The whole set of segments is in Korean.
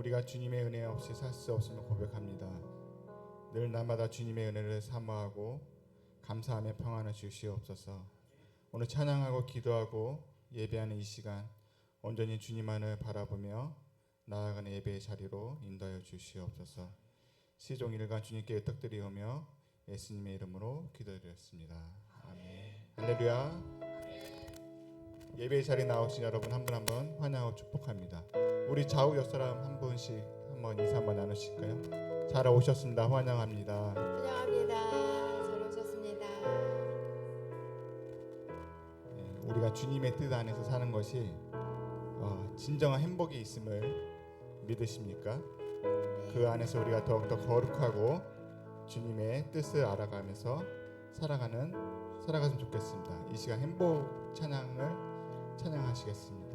우리가 주님의 은혜 없이 살 수 없음을 고백합니다. 늘 날마다 주님의 은혜를 사모하고 감사하며 평안을 주시옵소서. 오늘 찬양하고 기도하고 예배하는 이 시간 온전히 주님만을 바라보며 나아가는 예배의 자리로 인도하여 주시옵소서. 시종 일간 주님께 의탁드리오며 예수님의 이름으로 기도드렸습니다. 아멘. 할렐루야. 예배의 자리에 나오신 여러분 한 분 한 분 환영하고 축복합니다. 우리 좌우 옆 사람 한 분씩 한번 인사 한번 나누실까요? 잘 오셨습니다. 환영합니다. 환영합니다. 잘 오셨습니다. 우리가 주님의 뜻 안에서 사는 것이 진정한 행복이 있음을 믿으십니까? 그 안에서 우리가 더욱더 거룩하고 주님의 뜻을 알아가면서 살아갔으면 좋겠습니다. 이 시간 행복 찬양을 찬양하시겠습니다.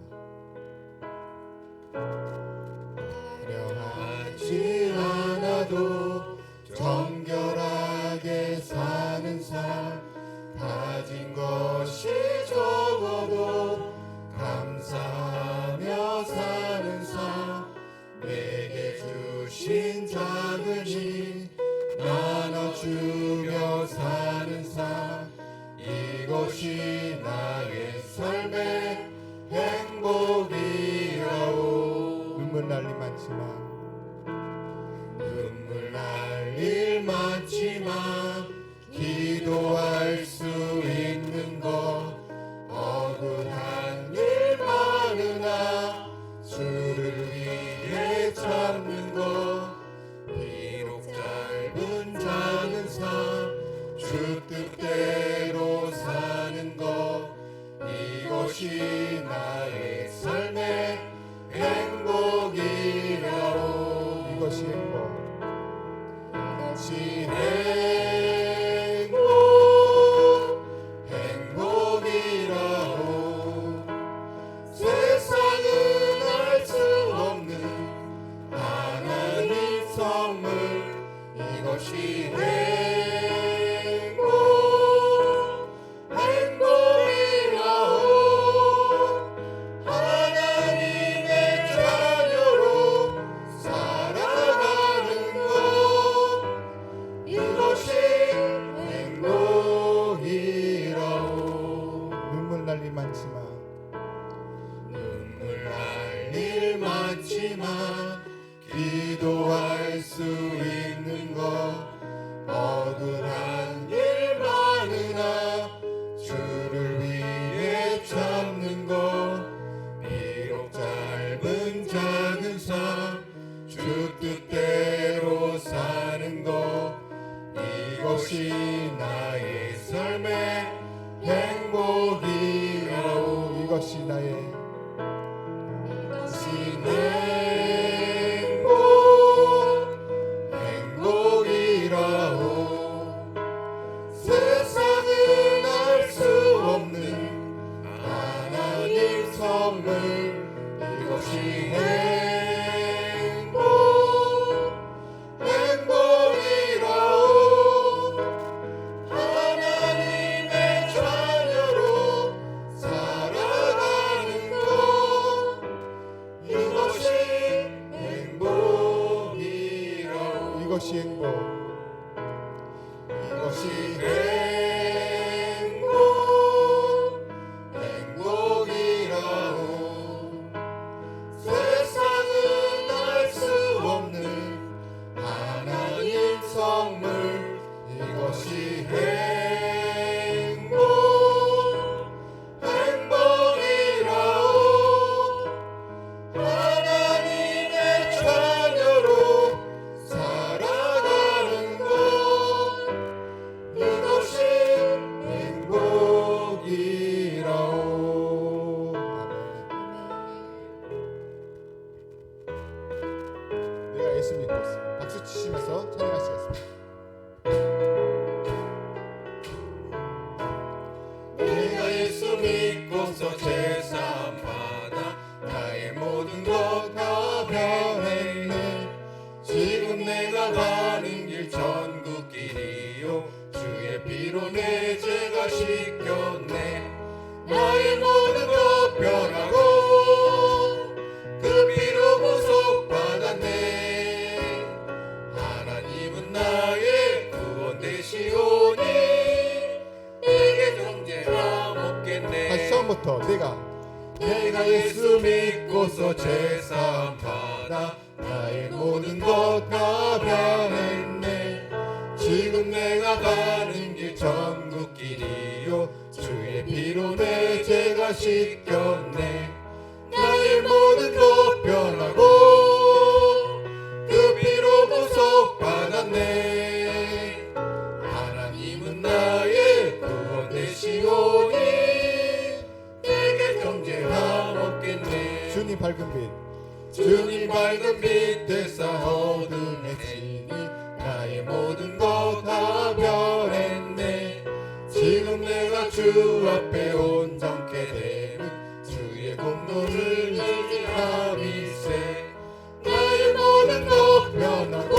화려하지 않아도 정결하게 사는 삶, 가진 것이 적어도 감사하며 사는 삶, 내게 주신 작은 힘 나눠주며 사는 삶, 이것이 나의 삶의 행복이라오. 눈물 날 일 많지만 기도할 수 있는 것, 억울한 일 많으나 주를 위해 참는 것, 비록 짧은 작은 삶 주 뜻대로 사는 것, 이것이 나의 삶의 행복이라오. 이것이 행복이라오. 세상은 알 수 없는 하나님 선물, 이것이 행복이라오. 하나님의 자녀로 살아가는 것, 이것이 행복이라오. 눈물 날 일 많지만 기도할 수 있는 것, 억울한 일 많으나 주를 위해 참는 것, 비록 짧은 작은 삶 주 뜻대로 사는 것, 이것이 나의 삶의 행복이라오. 이것이 행복이라오. 세상은 알 수 없는 하나님 선물, 이것이 행복이라오. 하나님의 자녀로 살아가는 것, 이것이 행복이라오. 이것이 행복이라오. 세상은 알 수 없는 하나님 선물, 이것이 행복이라오. 하나님의 자녀로 살아가는 것, 이것이 행복이라오. 내가 예수 믿고 있어. 박수 치시면서 찬양하시겠습니다. 내가 예수 믿고서 제사함 받아 나의 모든 것 다 변했네. 지금 내가 가는 길 전국 길이요, 주의 피로 내 죄가 씻겼네. 나의 모든 것 변하고 그 피로 구속받았네. 이제부터 내가 예수 믿고서 죄사함 받아 나의 모든 것 다 변했네. 지금 내가 가는 길 천국 길이요 주의 피로 내 죄가 씻겼네. 나의 모든 것 변하고 그 피로 구속받았네. 하나님은 나의 구원 되시오니 내게 정죄함 없겠네. 주님 밝은 빛 주님 밝은 빛 대사 어둠에 지니 나의 모든 것 다 변했네. 지금 내가 주 앞에 온전케 되는 주의 공로를 즐기함이세. 나의 모든 것 변하고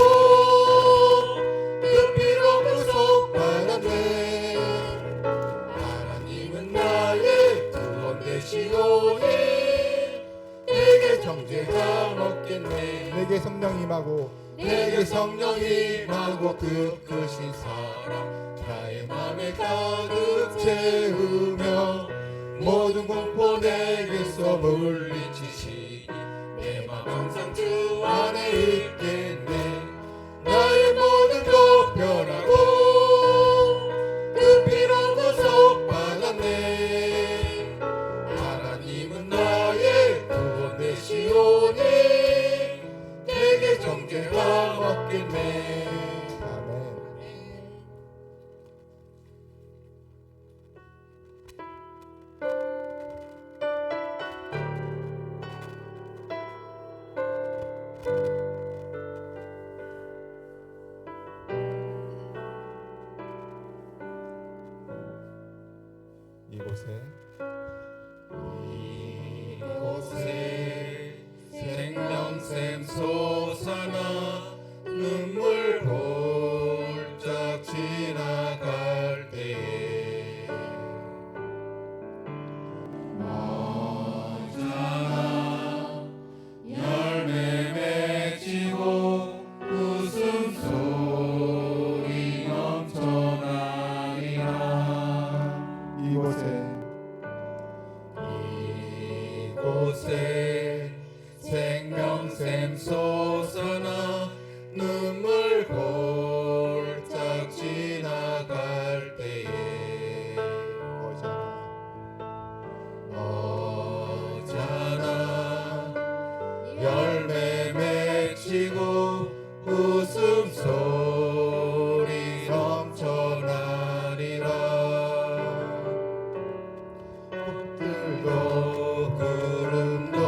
그 피로 구속받았네. 하나님은 나의 구원 되시오니 내게 정죄함 없겠네. 내게 성령 임하고 내게 성령 임하고 그 크신 사랑 나의 맘에 가득 채우며 모든 공포 내게서 물리치시니 내 맘 항상 주 안에 있겠네. 나의 모든 것 변하고 그 피로 구속받았네. 하나님은 나의 구원 되시오니 내게 정죄함 없겠네. 아멘. 이곳에 생명샘 솟아나 눈물 홀짝 지나갈 때에 언제나 열매 맺히고 웃음소리 넘쳐나리라. 이곳에 생명샘 솟아나 눈물 홀짝 지나갈 때에 어자나 열매 맺히고 웃음소리 넘쳐나리라. 꽃들도 구름도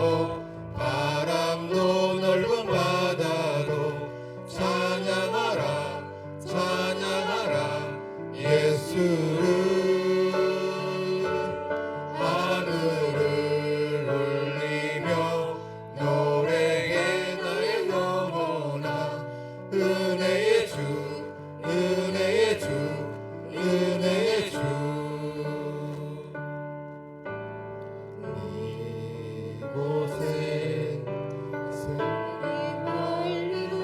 바람도 넓은 바다도 찬양하라 찬양하라 예수를. 하늘을 울리며 노래해 나의 영혼아. 은혜의 주 은혜의 주 은혜의 주. 이곳에 멀리고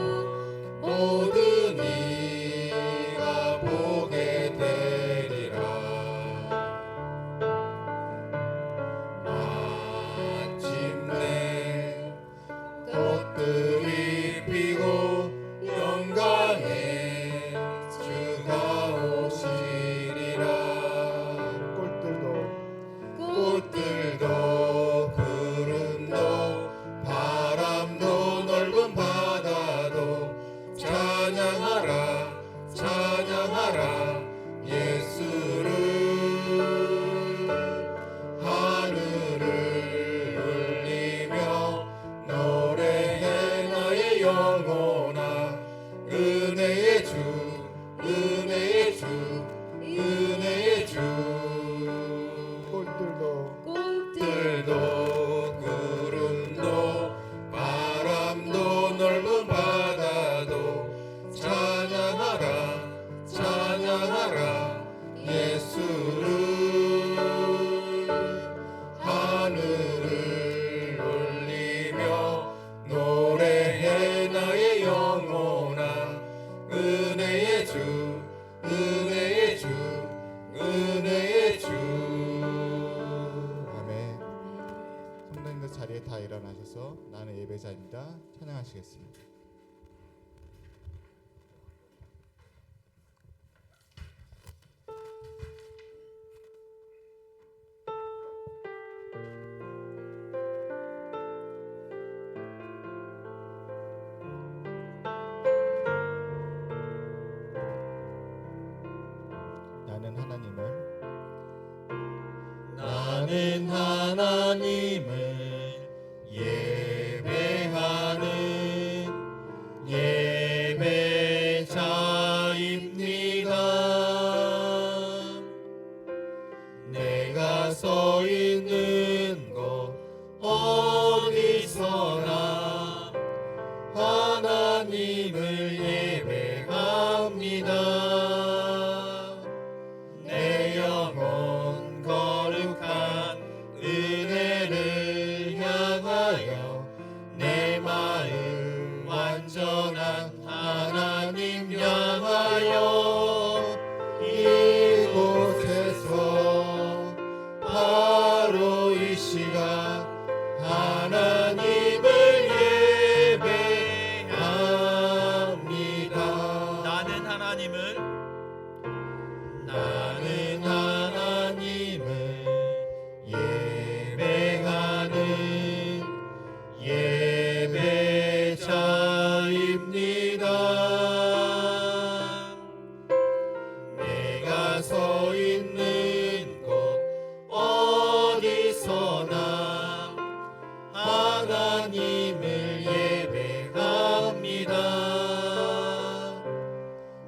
모든 이가 보게 되리라. 마침내 꽃들이 피고 영광의 주가 오시리라. 꽃들도 구름도 바람도 넓은 바다도 찬양하라 찬양하라 예수를. 하늘을 울리며 노래해 나의 영혼아. 은혜의 주 은혜의 주 은혜의 주. 꽃들도 구름도 바람도 넓은 바다도 찬양하라 찬양하라 예수를. 하늘을 울리며 노래해 나의 영혼아. 나는 하나님을 예배하는 예배자입니다. 내가 서 있는 곳 어디서나 하나님을 예배합니다. 내 영혼 거룩한 은혜를 향하여 내 마음 완전한 하나님 향하여 이곳에서 바로 이 시간 하나님을 예배합니다. 나는 하나님을 예배하는 예배자입니다. 내가 서 있는 곳 어디서나 하나님을 예배합니다.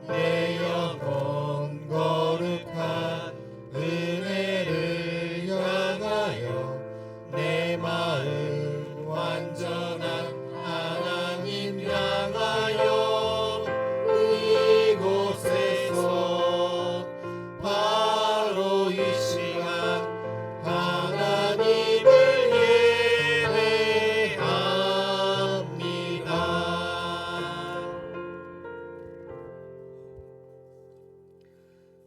내 영혼 거룩한 은혜를 향하여 내 마음 완전한 하나님 향하여 이곳에서 바로 이 시간 하나님을 예배합니다.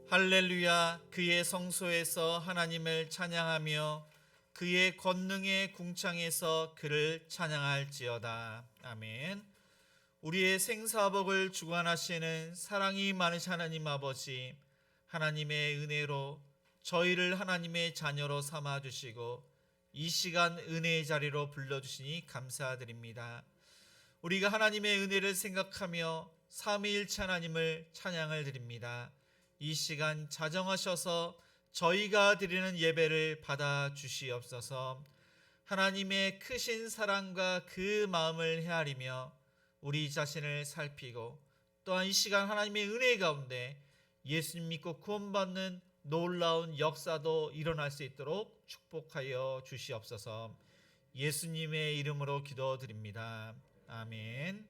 할렐루야. 그의 성소에서 하나님을 찬양하며 그의 권능의 궁창에서 그를 찬양할지어다. 아멘. 우리의 생사복을 주관하시는 사랑이 많으신 하나님 아버지, 하나님의 은혜로 저희를 하나님의 자녀로 삼아주시고 이 시간 은혜의 자리로 불러주시니 감사드립니다. 우리가 하나님의 은혜를 생각하며 삼위일체 하나님을 찬양을 드립니다. 이 시간 자정하셔서 저희가 드리는 예배를 받아 주시옵소서. 하나님의 크신 사랑과 그 마음을 헤아리며 우리 자신을 살피고 또한 이 시간 하나님의 은혜 가운데 예수님 믿고 구원받는 놀라운 역사도 일어날 수 있도록 축복하여 주시옵소서. 예수님의 이름으로 기도드립니다. 아멘.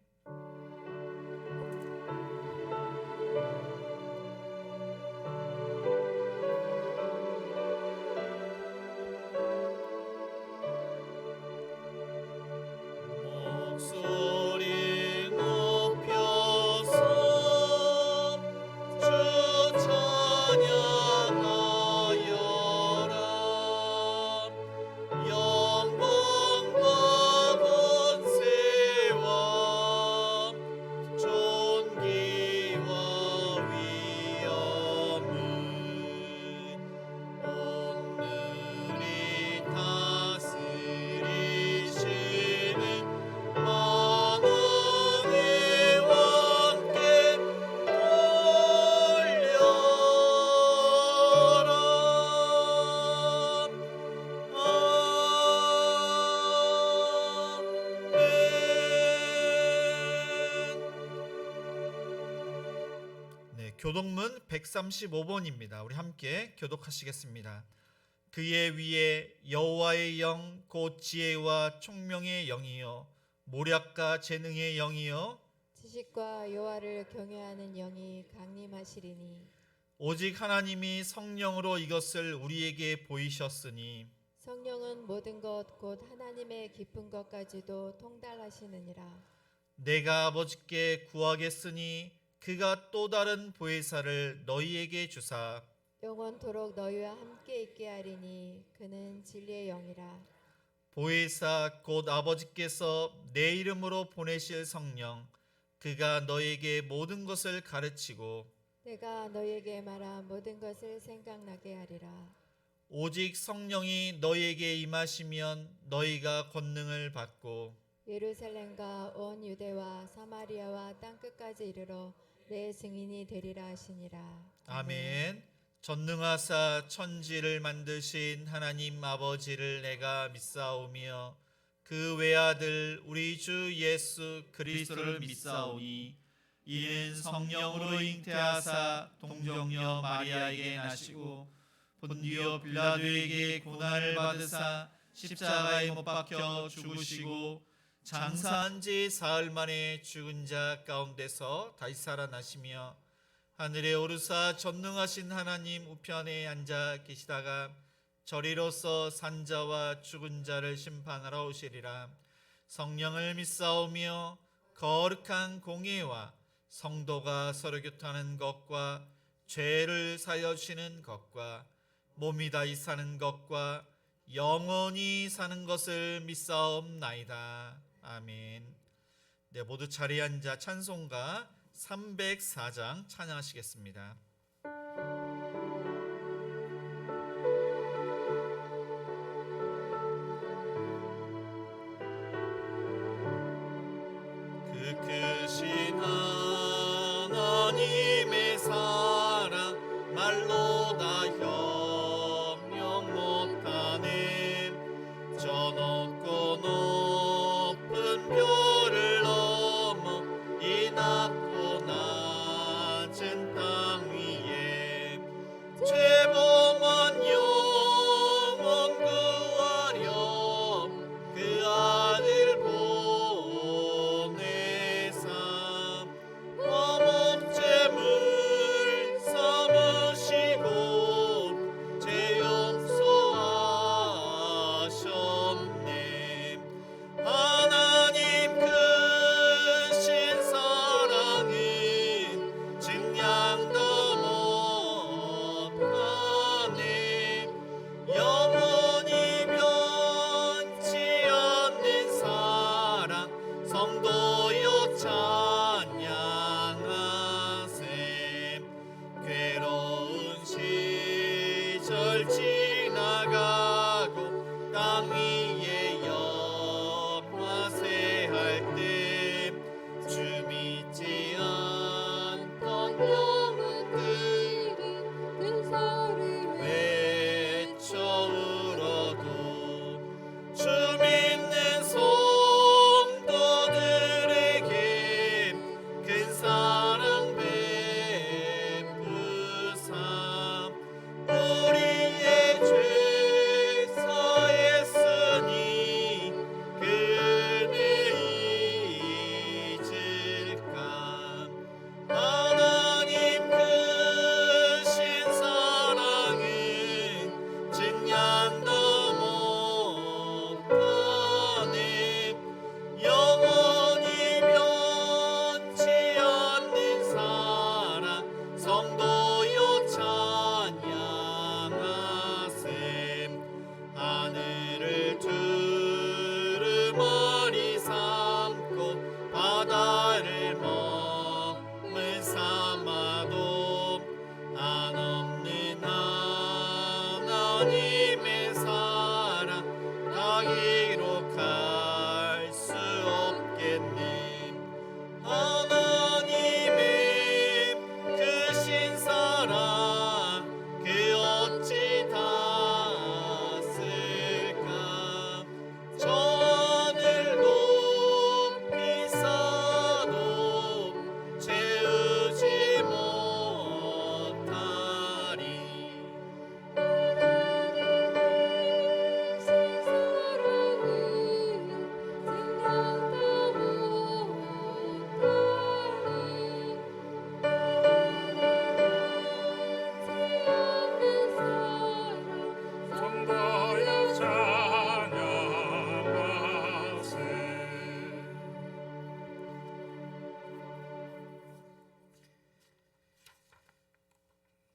목소리 높여서 주 찬양하여라. 영광과 권세와 존귀와 위엄은 오늘이 다스리시는 만왕의 왕께 돌려라. 네, 교독문 135번입니다. 우리 함께 교독하시겠습니다. 그의 위에 여호와의 영 곧 지혜와 총명의 영이요 모략과 재능의 영이요 지식과 여호와를 경외하는 영이 강림하시리니 오직 하나님이 성령으로 이것을 우리에게 보이셨으니 성령은 모든 것 곧 하나님의 깊은 것까지도 통달하시느니라. 내가 아버지께 구하겠으니 그가 또 다른 보혜사를 너희에게 주사 영원토록 너희와 함께 있게 하리니 그는 진리의 영이라. 보혜사 곧 아버지께서 내 이름으로 보내실 성령 그가 너희에게 모든 것을 가르치고 내가 너희에게 말한 모든 것을 생각나게 하리라. 오직 성령이 너희에게 임하시면 너희가 권능을 받고 예루살렘과 온 유대와 사마리아와 땅끝까지 이르러 내 증인이 되리라 하시니라. 아멘. 전능하사 천지를 만드신 하나님 아버지를 내가 믿사오며 그 외아들 우리 주 예수 그리스도를 믿사오니 이는 성령으로 잉태하사 동정녀 마리아에게 나시고 본디오 빌라도에게 고난을 받으사 십자가에 못 박혀 죽으시고 장사한 지 사흘 만에 죽은 자 가운데서 다시 살아나시며 하늘에 오르사 전능하신 하나님 우편에 앉아 계시다가 저리로서 산자와 죽은 자를 심판하러 오시리라. 성령을 믿사오며 거룩한 공예와 성도가 서로 교통하는 것과 죄를 사여 주시는 것과 몸이 다시 사는 것과 영원히 사는 것을 믿사옵나이다. 아멘. 네, 모두 자리에 앉아 찬송가 304장 찬양하시겠습니다. 그 크신 하나님의 사랑 말로 다 형용 못하네. 저 높고 높은 별을 넘어 이 낮고 낮은 땅 위에 죄범한 영혼 구하려 그 아들 보내사 화목제물 삼으시고 죄 용서하셨네. 하나님 크신 사랑은 증량도 못하네. 영원히 변치 않는 사랑 성도여 찬양하세. 괴로운 시절 지나가고 땅 위에 영화세 할 때 주 믿지 않던 영혼들이 큰 소리를 외쳐 울어도 주 믿는 성도들에게 큰 사랑 베푸사 우리의 죄 사했으니 그네 잊을까. 하나님 크신 사랑은 증량도 못하네. 영원히 변치 않는 사랑 성도여 찬양하세. 하늘을 두루마리 삼고 바다를 먹물 삼아도 한없는 하나님의 사랑 다 기록할 수 없겠네. 하나님의 크신 사랑 그 어찌 닿았을까. 저 하늘 높이 쌓아도 채우지 못하리. 성도여 찬양하세.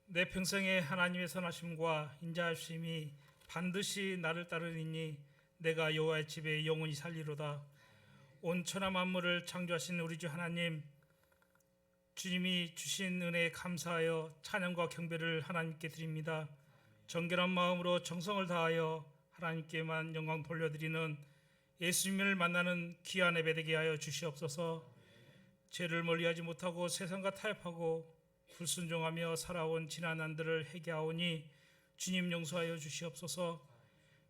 내 평생에 하나님의 선하심과 인자하심이 반드시 나를 따르리니 내가 여호와의 집에 영원히 살리로다. 온 천하 만물을 창조하신 우리 주 하나님, 주님이 주신 은혜에 감사하여 찬양과 경배를 하나님께 드립니다. 정결한 마음으로 정성을 다하여 하나님께만 영광 돌려드리는 예수님을 만나는 귀한 예배 되게 하여 주시옵소서. 죄를 멀리하지 못하고 세상과 타협하고 불순종하며 살아온 지난 난들을 회개하오니 주님 용서하여 주시옵소서.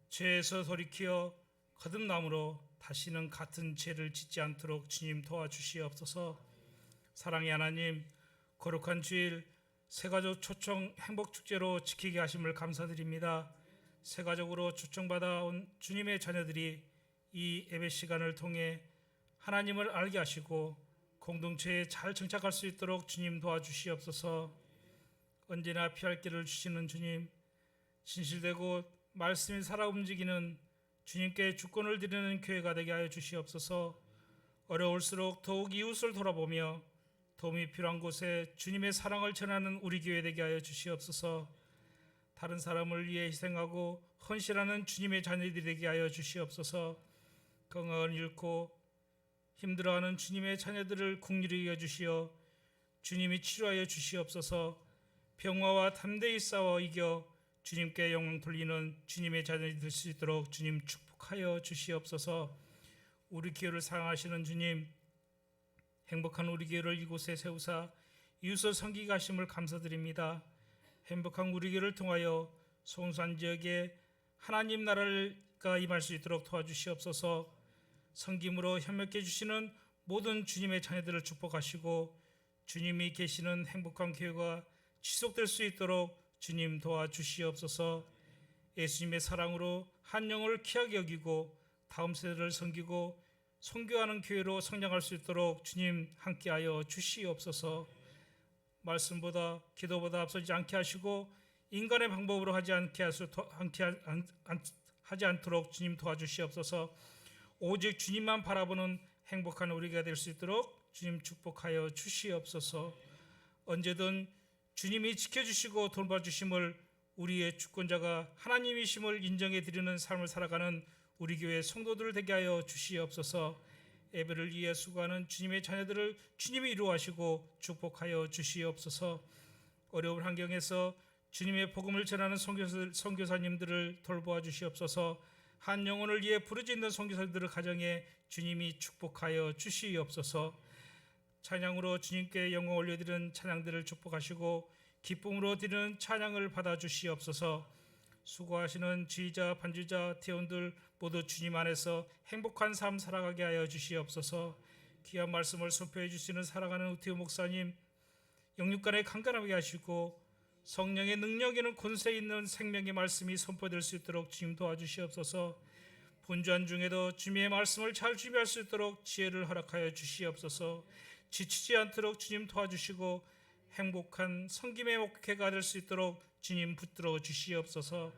죄에서 돌이켜 거듭남으로 다시는 같은 죄를 짓지 않도록 주님 도와주시옵소서. 사랑의 하나님, 거룩한 주일 새가족 초청 행복축제로 지키게 하심을 감사드립니다. 새가족으로 초청받아 온 주님의 자녀들이 이 예배 시간을 통해 하나님을 알게 하시고 공동체에 잘 정착할 수 있도록 주님 도와주시옵소서. 언제나 피할 길을 주시는 주님, 진실되고 말씀이 살아 움직이는 주님께 주권을 드리는 교회가 되게 하여 주시옵소서. 어려울수록 더욱 이웃을 돌아보며 도움이 필요한 곳에 주님의 사랑을 전하는 우리 교회 되게 하여 주시옵소서. 다른 사람을 위해 희생하고 헌신하는 주님의 자녀들이 되게 하여 주시옵소서. 건강을 잃고 힘들어하는 주님의 자녀들을 긍휼히 여주시어 주님이 치료하여 주시옵소서. 병화와 담대히 싸워 이겨 주님께 영광 돌리는 주님의 자녀들이 될 수 있도록 주님 축복하여 주시옵소서. 우리 교회를 사랑하시는 주님, 행복한 우리 교회를 이곳에 세우사 이웃을 섬기게 하심을 감사드립니다. 행복한 우리 교회를 통하여 송산 지역에 하나님 나라가 임할 수 있도록 도와주시옵소서. 섬김으로 협력해 주시는 모든 주님의 자녀들을 축복하시고 주님이 계시는 행복한 교회가 지속될 수 있도록 주님 도와주시옵소서. 예수님의 사랑으로 한 영혼을 귀하게 여기고 다음 세대를 섬기고 선교하는 교회로 성장할 수 있도록 주님 함께하여 주시옵소서. 말씀보다 기도보다 앞서지 않게 하시고 인간의 방법으로 하지 않도록 주님 도와주시옵소서. 오직 주님만 바라보는 행복한 우리가 될 수 있도록 주님 축복하여 주시옵소서. 언제든 주님이 지켜주시고 돌봐주심을 우리의 주권자가 하나님이심을 인정해 드리는 삶을 살아가는 우리 교회 성도들 되게 하여 주시옵소서. 예배를 위해 수고하는 주님의 자녀들을 주님이 이루하시고 축복하여 주시옵소서. 어려운 환경에서 주님의 복음을 전하는 선교사님들을 돌보아 주시옵소서. 한 영혼을 위해 부르짖는 선교사들의 가정에 주님이 축복하여 주시옵소서. 찬양으로 주님께 영광 올려드리는 찬양들을 축복하시고 기쁨으로 드리는 찬양을 받아 주시옵소서. 수고하시는 지휘자, 반주자, 대원들 모두 주님 안에서 행복한 삶 살아가게 하여 주시옵소서. 귀한 말씀을 선포해 주시는 사랑하는 우태우 목사님, 영육간에 강건하게 하시고 성령의 능력 있는 권세 있는 생명의 말씀이 선포될 수 있도록 주님 도와주시옵소서. 분주한 중에도 주님의 말씀을 잘 준비할 수 있도록 지혜를 허락하여 주시옵소서. 지치지 않도록 주님 도와주시고 행복한 성김의 목회가 될 수 있도록 주님 붙들어 주시옵소서.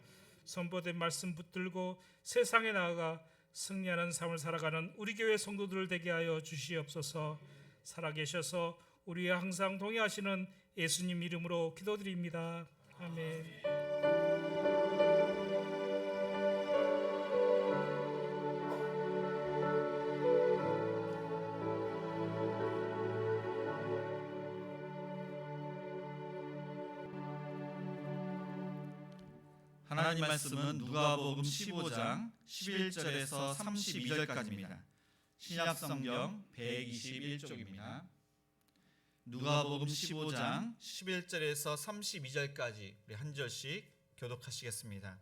선포된 말씀 붙들고 세상에 나아가 승리하는 삶을 살아가는 우리 교회 성도들 되게 하여 주시옵소서. 살아계셔서 우리와 항상 동행하시는 예수님 이름으로 기도드립니다. 아멘. 하나님 말씀은 누가복음 15장 11절에서 32절까지입니다. 신약성경 121쪽입니다. 누가복음 15장 11절에서 32절까지 우리 한 절씩 교독하시겠습니다.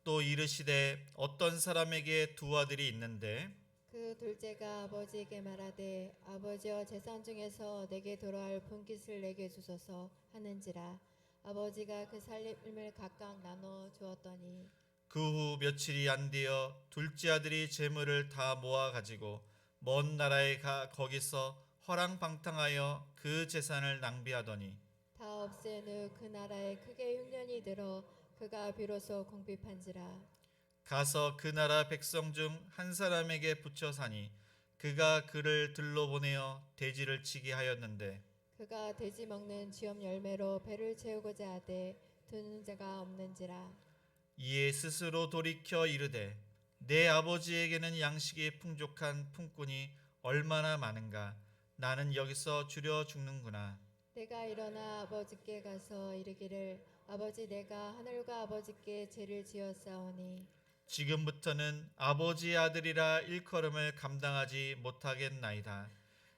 또 이르시되 어떤 사람에게 두 아들이 있는데 그 둘째가 아버지에게 말하되 아버지여 재산 중에서 내게 돌아올 분깃을 내게 주소서 하는지라. 아버지가 그 살림을 각각 나눠 주었더니 그 후 며칠이 안 되어 둘째 아들이 재물을 다 모아 가지고 먼 나라에 가 거기서 허랑방탕하여 그 재산을 낭비하더니 다 없앤 후 그 나라에 크게 흉년이 들어 그가 비로소 궁핍한지라. 가서 그 나라 백성 중 한 사람에게 붙여 사니 그가 그를 들러 보내어 돼지를 치게 하였는데 그가 돼지 먹는 쥐염 열매로 배를 채우고자 하되 두는 자가 없는지라. 이에 스스로 돌이켜 이르되 내 아버지에게는 양식이 풍족한 품꾼이 얼마나 많은가. 나는 여기서 줄여 죽는구나. 내가 일어나 아버지께 가서 이르기를 아버지 내가 하늘과 아버지께 죄를 지었사오니 지금부터는 아버지의 아들이라 일컬음을 감당하지 못하겠나이다.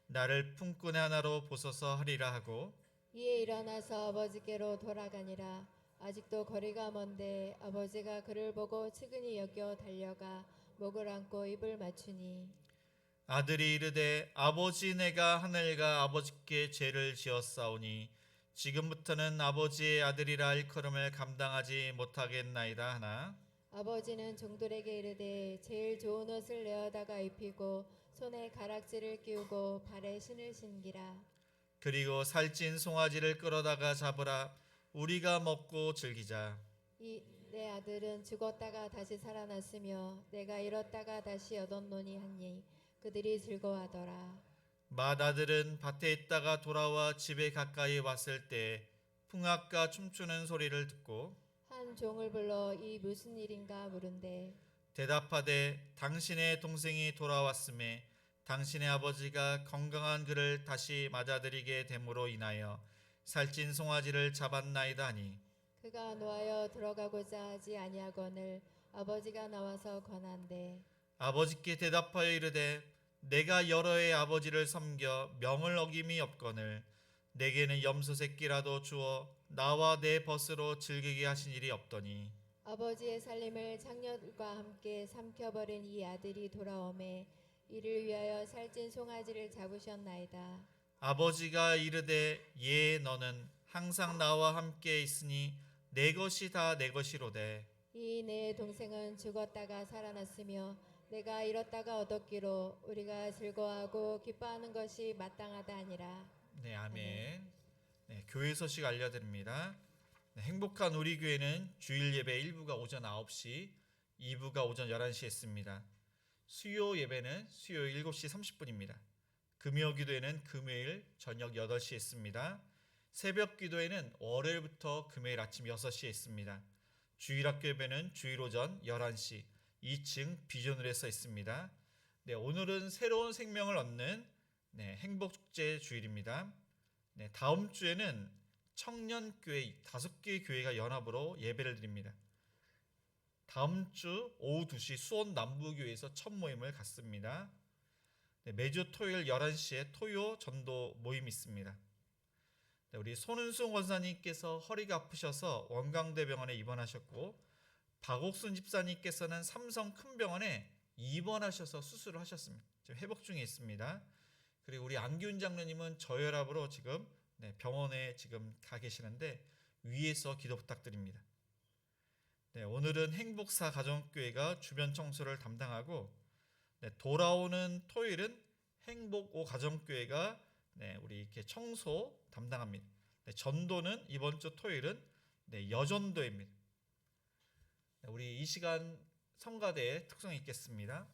나를 품꾼의 하나로 보소서 하리라 하고 이에 일어나서 아버지께로 돌아가니라. 아직도 거리가 먼데 아버지가 그를 보고 측은히 여겨 달려가 목을 안고 입을 맞추니 아들이 이르되 아버지 내가 하늘과 아버지께 죄를 지었사오니 지금부터는 아버지의 아들이라 일컬음을 감당하지 못하겠나이다 하나 아버지는 종들에게 이르되 제일 좋은 옷을 내어다가 입히고 손에 가락지를 끼우고 발에 신을 신기라. 그리고 살찐 송아지를 끌어다가 잡으라 우리가 먹고 즐기자. 이 내 아들은 죽었다가 다시 살아났으며 내가 잃었다가 다시 얻었노니 하니 그들이 즐거워하더라. 맏아들은 밭에 있다가 돌아와 집에 가까이 왔을 때 풍악과 춤추는 소리를 듣고 한 종을 불러 이 무슨 일인가 물은데 대답하되 당신의 동생이 돌아왔음에 당신의 아버지가 건강한 그를 다시 맞아들이게 됨으로 인하여 살찐 송아지를 잡았나이다 하니 그가 노하여 들어가고자 하지 아니하거늘 아버지가 나와서 권한대. 아버지께 대답하여 이르되 내가 여러 해 아버지를 섬겨 명을 어김이 없거늘 내게는 염소 새끼라도 주어 나와 내 벗으로 즐기게 하신 일이 없더니 아버지의 살림을 장녀들과 함께 삼켜버린 이 아들이 돌아오매 이를 위하여 살찐 송아지를 잡으셨나이다. 아버지가 이르되 예 너는 항상 나와 함께 있으니 내 것이 다 내 것이로되 이 내 동생은 죽었다가 살아났으며 내가 잃었다가 얻었기로 우리가 즐거워하고 기뻐하는 것이 마땅하다 하니라. 네 아멘. 네, 교회 소식 알려드립니다. 네, 행복한 우리 교회는 주일 예배 1부가 오전 9시 2부가 오전 11시에 있습니다. 수요 예배는 수요일 7시 30분입니다. 금요 기도회는 금요일 저녁 8시에 있습니다. 새벽 기도회는 월요일부터 금요일 아침 6시에 있습니다. 주일학교 예배는 주일 오전 11시 2층 비전홀에서 있습니다. 네, 오늘은 새로운 생명을 얻는 행복축제 주일입니다. 네, 다음 주에는 청년교회 5개의 교회가 연합으로 예배를 드립니다. 다음 주 오후 2시 수원 남부교회에서 첫 모임을 갖습니다. 네, 매주 토요일 11시에 토요 전도 모임이 있습니다. 네, 우리 손은숙 원사님께서 허리가 아프셔서 원광대병원에 입원하셨고 박옥순 집사님께서는 삼성 큰병원에 입원하셔서 수술을 하셨습니다. 지금 회복 중에 있습니다. 그리고 우리 안기훈 장로님은 저혈압으로 지금 병원에 지금 가 계시는데 위에서 기도 부탁드립니다. 네, 오늘은 행복사 가정교회가 주변 청소를 담당하고 돌아오는 토요일은 행복오 가정교회가 우리 이렇게 청소 담당합니다. 전도는 이번 주 토요일은 여전도입니다. 우리 이 시간 성가대의 특성이 있겠습니다.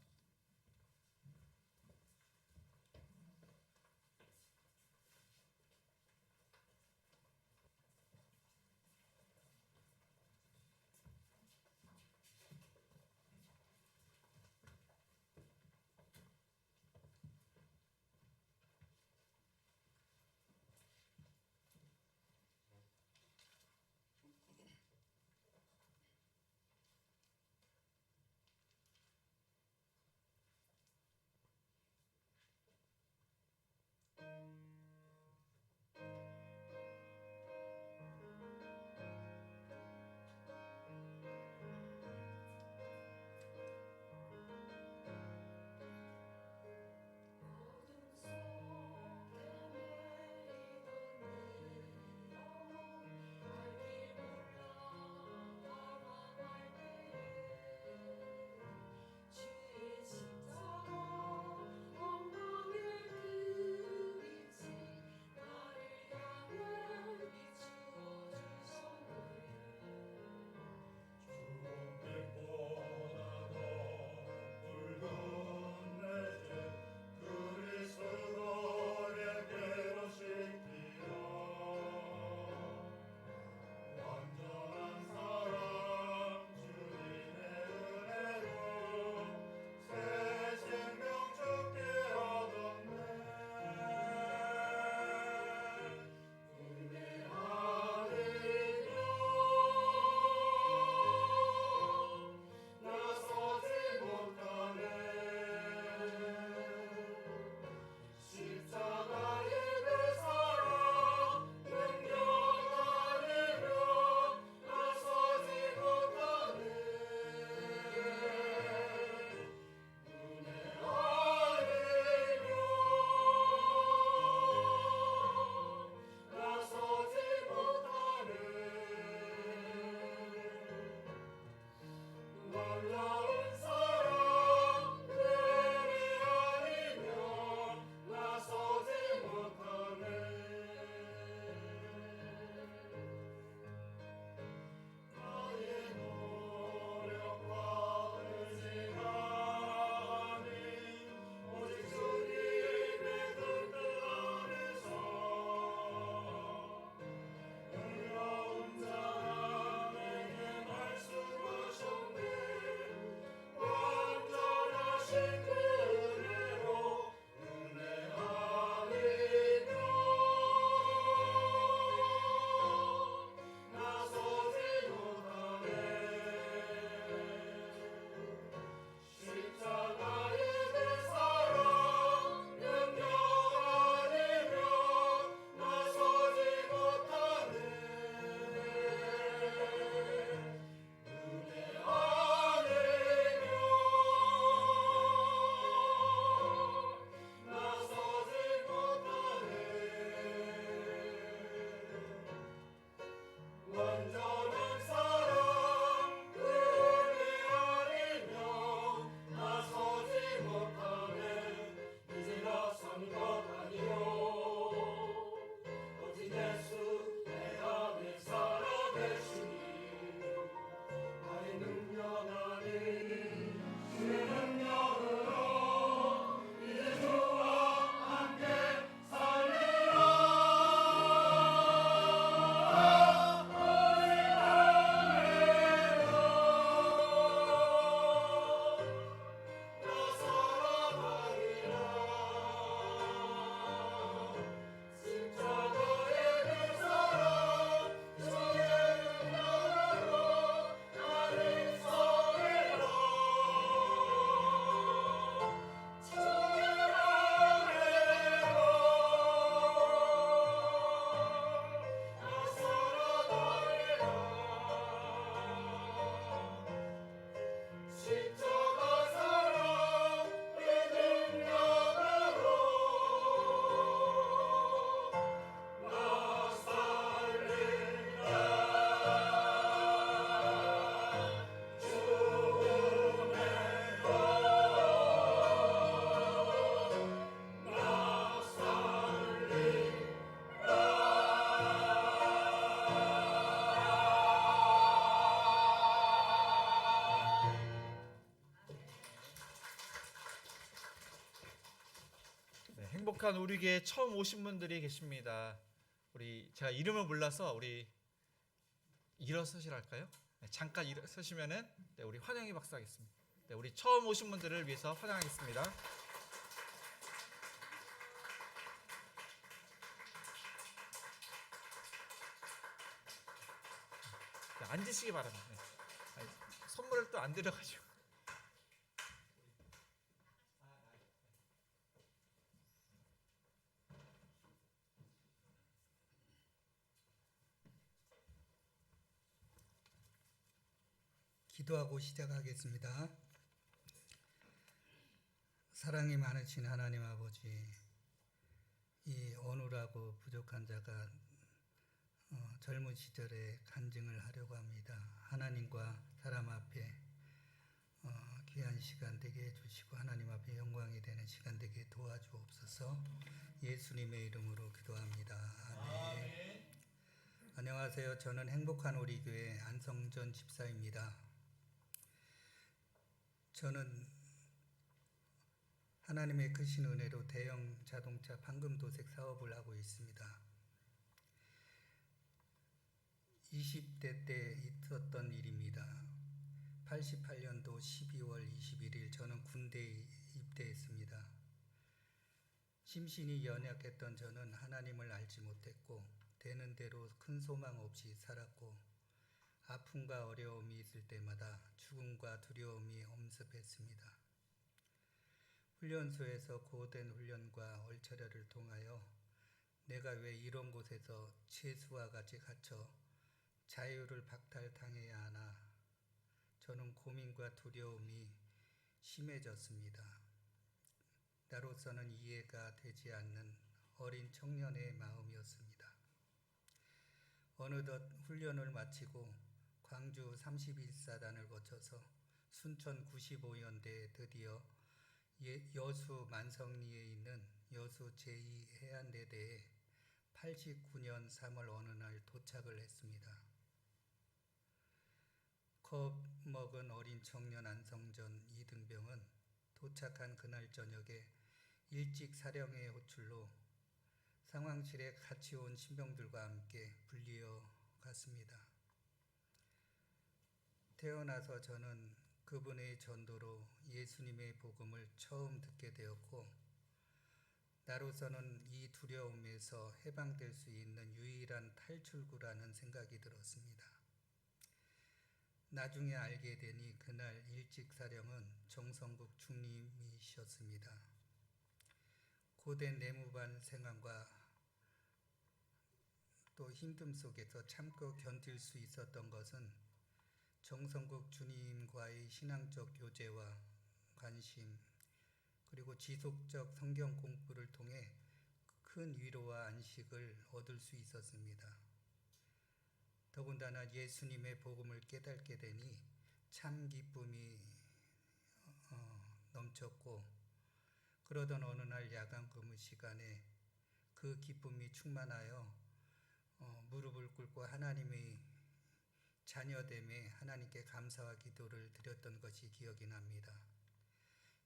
행복한 우리 교회 처음 오신 분들이 계십니다. 우리 제가 이름을 몰라서 우리 일어서시랄까요? 네, 잠깐 일어서시면은 네, 우리 환영의 박수 하겠습니다. 네, 우리 처음 오신 분들을 위해서 환영하겠습니다. 네, 앉으시기 바랍니다. 네. 아니, 선물을 또 안 드려가지고. 기도하고 시작하겠습니다. 사랑이 많으신 하나님 아버지, 이 어눌하고 부족한 자가 젊은 시절에 간증을 하려고 합니다. 하나님과 사람 앞에 귀한 시간 되게 해주시고 하나님 앞에 영광이 되는 시간 되게 도와주옵소서. 예수님의 이름으로 기도합니다. 아멘. 안녕하세요. 저는 행복한 우리 교회 안성전 집사입니다. 저는 하나님의 크신 은혜로 대형 자동차 판금 도색 사업을 하고 있습니다. 20대 때 있었던 일입니다. 88년도 12월 21일 저는 군대에 입대했습니다. 심신이 연약했던 저는 하나님을 알지 못했고 되는 대로 큰 소망 없이 살았고 아픔과 어려움이 있을 때마다 죽음과 두려움이 엄습했습니다. 훈련소에서 고된 훈련과 얼차려를 통하여 내가 왜 이런 곳에서 죄수와 같이 갇혀 자유를 박탈당해야 하나, 저는 고민과 두려움이 심해졌습니다. 나로서는 이해가 되지 않는 어린 청년의 마음이었습니다. 어느덧 훈련을 마치고 광주 31사단을 거쳐서 순천 95연대에 드디어 여수 만성리에 있는 여수 제2해안대대에 89년 3월 어느 날 도착을 했습니다. 겁먹은 어린 청년 안성전 이등병은 도착한 그날 저녁에 일찍 사령의 호출로 상황실에 같이 온 신병들과 함께 불리어 갔습니다. 태어나서 저는 그분의 전도로 예수님의 복음을 처음 듣게 되었고 나로서는 이 두려움에서 해방될 수 있는 유일한 탈출구라는 생각이 들었습니다. 나중에 알게 되니 그날 일찍 사령은 정성국 중님이셨습니다. 고된 내무반 생활과 또 힘듦 속에서 참고 견딜 수 있었던 것은 정성국 주님과의 신앙적 교제와 관심 그리고 지속적 성경 공부를 통해 큰 위로와 안식을 얻을 수 있었습니다. 더군다나 예수님의 복음을 깨닫게 되니 참 기쁨이 넘쳤고 그러던 어느 날 야간 근무 시간에 그 기쁨이 충만하여 무릎을 꿇고 하나님의 자녀됨에 하나님께 감사와 기도를 드렸던 것이 기억이 납니다.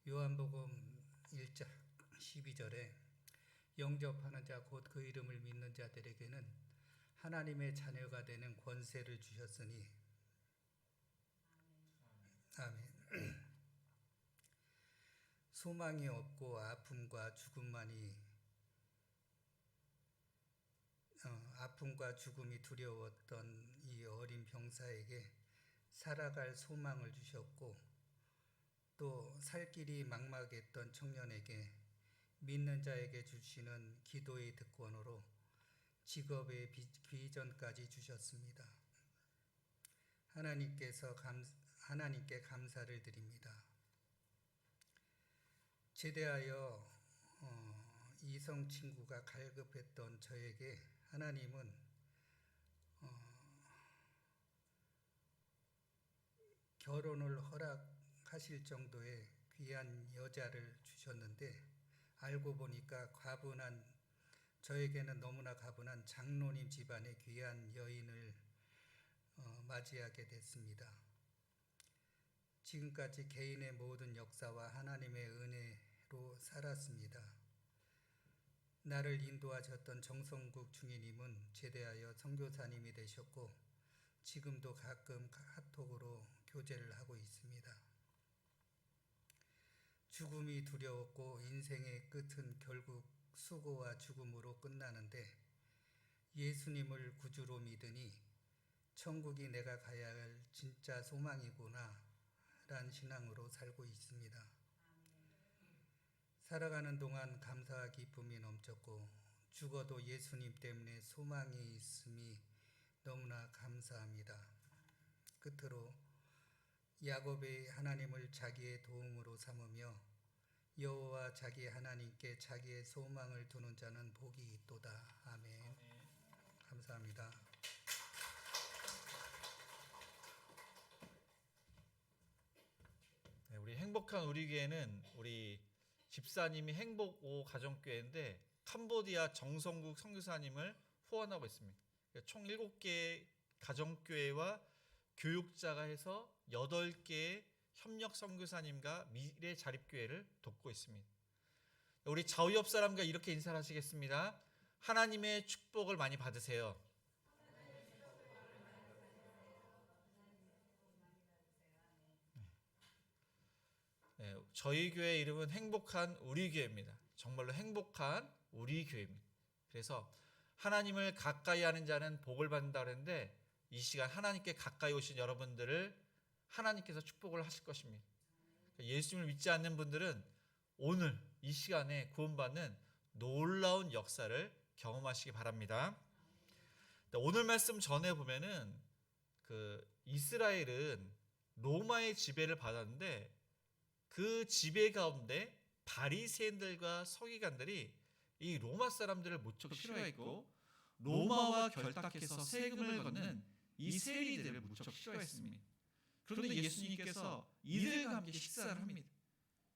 요한복음 1장 12절에 영접하는 자 곧 그 이름을 믿는 자들에게는 하나님의 자녀가 되는 권세를 주셨으니 아멘. 소망이 없고 아픔과 죽음이 두려웠던 이 어린 병사에게 살아갈 소망을 주셨고 또 살 길이 막막했던 청년에게 믿는 자에게 주시는 기도의 특권으로 직업의 비전까지 주셨습니다. 하나님께 감사를 드립니다. 제대하여 이성 친구가 갈급했던 저에게 하나님은 결혼을 허락하실 정도의 귀한 여자를 주셨는데 알고 보니까 저에게는 너무나 가분한 장로님 집안의 귀한 여인을 맞이하게 됐습니다. 지금까지 개인의 모든 역사와 하나님의 은혜로 살았습니다. 나를 인도하셨던 정성국 중위님은 제대하여 선교사님이 되셨고 지금도 가끔 카톡으로 교제를 하고 있습니다. 죽음이 두려웠고 인생의 끝은 결국 수고와 죽음으로 끝나는데 예수님을 구주로 믿으니 천국이 내가 가야 할 진짜 소망이구나 라는 신앙으로 살고 있습니다. 살아가는 동안 감사와 기쁨이 넘쳤고 죽어도 예수님 때문에 소망이 있음이 너무나 감사합니다. 끝으로 야곱이 하나님을 자기의 도움으로 삼으며 여호와 자기 하나님께 자기의 소망을 두는 자는 복이 있도다. 아멘. 감사합니다. 네, 우리 행복한 우리 교회는 우리 집사님이 행복오 가정교회인데 캄보디아 정성국 선교사님을 후원하고 있습니다. 총 7개의 가정교회와 교육자가 해서 8개의 협력 선교사님과 미래 자립교회를 돕고 있습니다. 우리 좌우 옆 사람과 이렇게 인사를 하시겠습니다. 하나님의 축복을 많이 받으세요. 네, 저희 교회 이름은 행복한 우리 교회입니다. 정말로 행복한 우리 교회입니다. 그래서 하나님을 가까이 하는 자는 복을 받는다 그랬는데 이 시간 하나님께 가까이 오신 여러분들을 하나님께서 축복을 하실 것입니다. 예수님을 믿지 않는 분들은 오늘 이 시간에 구원받는 놀라운 역사를 경험하시기 바랍니다. 오늘 말씀 전에 보면은 이스라엘은 로마의 지배를 받았는데 그 지배 가운데 바리새인들과 서기관들이 이 로마 사람들을 무척 싫어했고 로마와 결탁해서 세금을 걷는 이 세리들을 무척 싫어했습니다. 그런데 예수님께서 이들과 함께 식사를 합니다.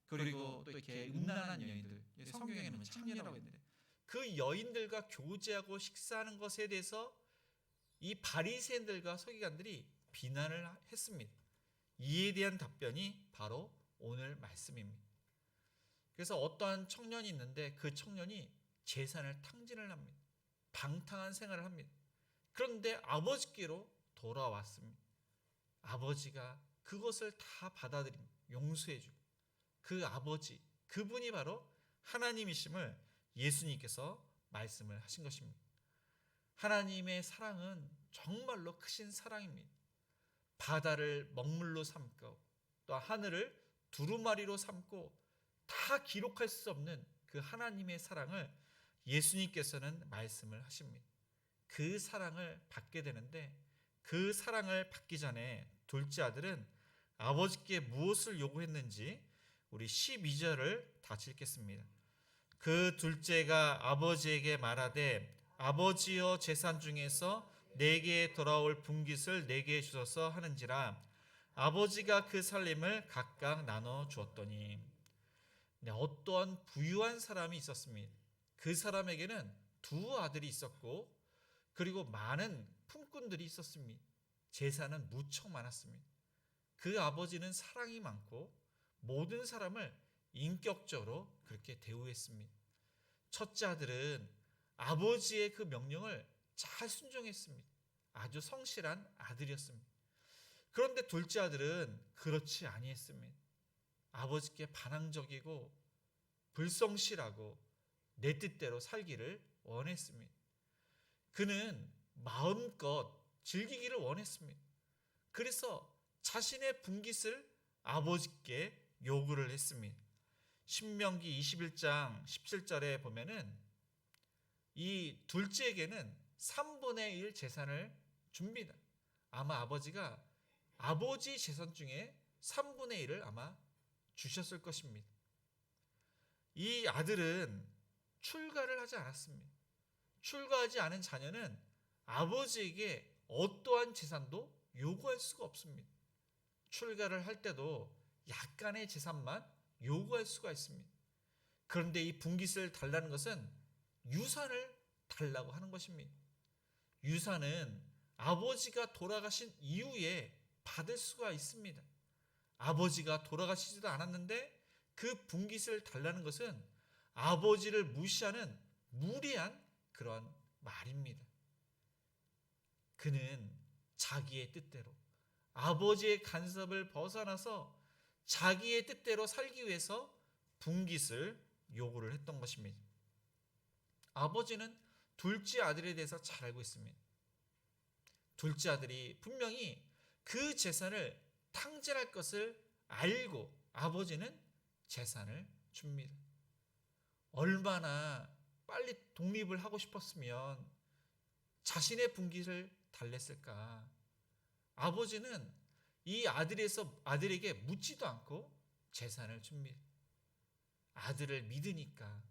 그리고 또 이렇게 음란한 여인들, 성경에는 창녀라고 했는데 그 여인들과 교제하고 식사하는 것에 대해서 이 바리새인들과 서기관들이 비난을 했습니다. 이에 대한 답변이 바로 오늘 말씀입니다. 그래서 어떠한 청년이 있는데 그 청년이 재산을 탕진을 합니다. 방탕한 생활을 합니다. 그런데 아버지께로 돌아왔습니다. 아버지가 그것을 다 받아들입니다. 용서해주고 그 아버지, 그분이 바로 하나님이심을 예수님께서 말씀을 하신 것입니다. 하나님의 사랑은 정말로 크신 사랑입니다. 바다를 먹물로 삼고 또 하늘을 두루마리로 삼고 다 기록할 수 없는 그 하나님의 사랑을 예수님께서는 말씀을 하십니다. 그 사랑을 받게 되는데 그 사랑을 받기 전에 둘째 아들은 아버지께 무엇을 요구했는지 우리 12절을 다시 읽겠습니다. 그 둘째가 아버지에게 말하되 아버지여 재산 중에서 내게 돌아올 분깃을 내게 주소서 하는지라 아버지가 그 살림을 각각 나눠 주었더니 어떠한 부유한 사람이 있었습니다. 그 사람에게는 2 아들이 있었고 그리고 많은 품꾼들이 있었습니다. 재산은 무척 많았습니다. 그 아버지는 사랑이 많고 모든 사람을 인격적으로 그렇게 대우했습니다. 첫째 아들은 아버지의 그 명령을 잘 순종했습니다. 아주 성실한 아들이었습니다. 그런데 둘째 아들은 그렇지 아니했습니다. 아버지께 반항적이고 불성실하고 내 뜻대로 살기를 원했습니다. 그는 마음껏 즐기기를 원했습니다. 그래서 자신의 분깃을 아버지께 요구를 했습니다. 신명기 21장 17절에 보면은 이 둘째에게는 3분의 1 재산을 줍니다. 아마 아버지가 아버지 재산 중에 3분의 1을 아마 주셨을 것입니다. 이 아들은 출가를 하지 않았습니다. 출가하지 않은 자녀는 아버지에게 어떠한 재산도 요구할 수가 없습니다. 출가를 할 때도 약간의 재산만 요구할 수가 있습니다. 그런데 이 분깃을 달라는 것은 유산을 달라고 하는 것입니다. 유산은 아버지가 돌아가신 이후에 받을 수가 있습니다. 아버지가 돌아가시지도 않았는데 그 분깃을 달라는 것은 아버지를 무시하는 무례한 그런 말입니다. 그는 자기의 뜻대로 아버지의 간섭을 벗어나서 자기의 뜻대로 살기 위해서 분깃을 요구를 했던 것입니다. 아버지는 둘째 아들에 대해서 잘 알고 있습니다. 둘째 아들이 분명히 그 재산을 탕진할 것을 알고 아버지는 재산을 줍니다. 얼마나 빨리 독립을 하고 싶었으면 자신의 분깃을 달랬을까. 아버지는 이 아들에게 묻지도 않고 재산을 줍니다. 아들을 믿으니까,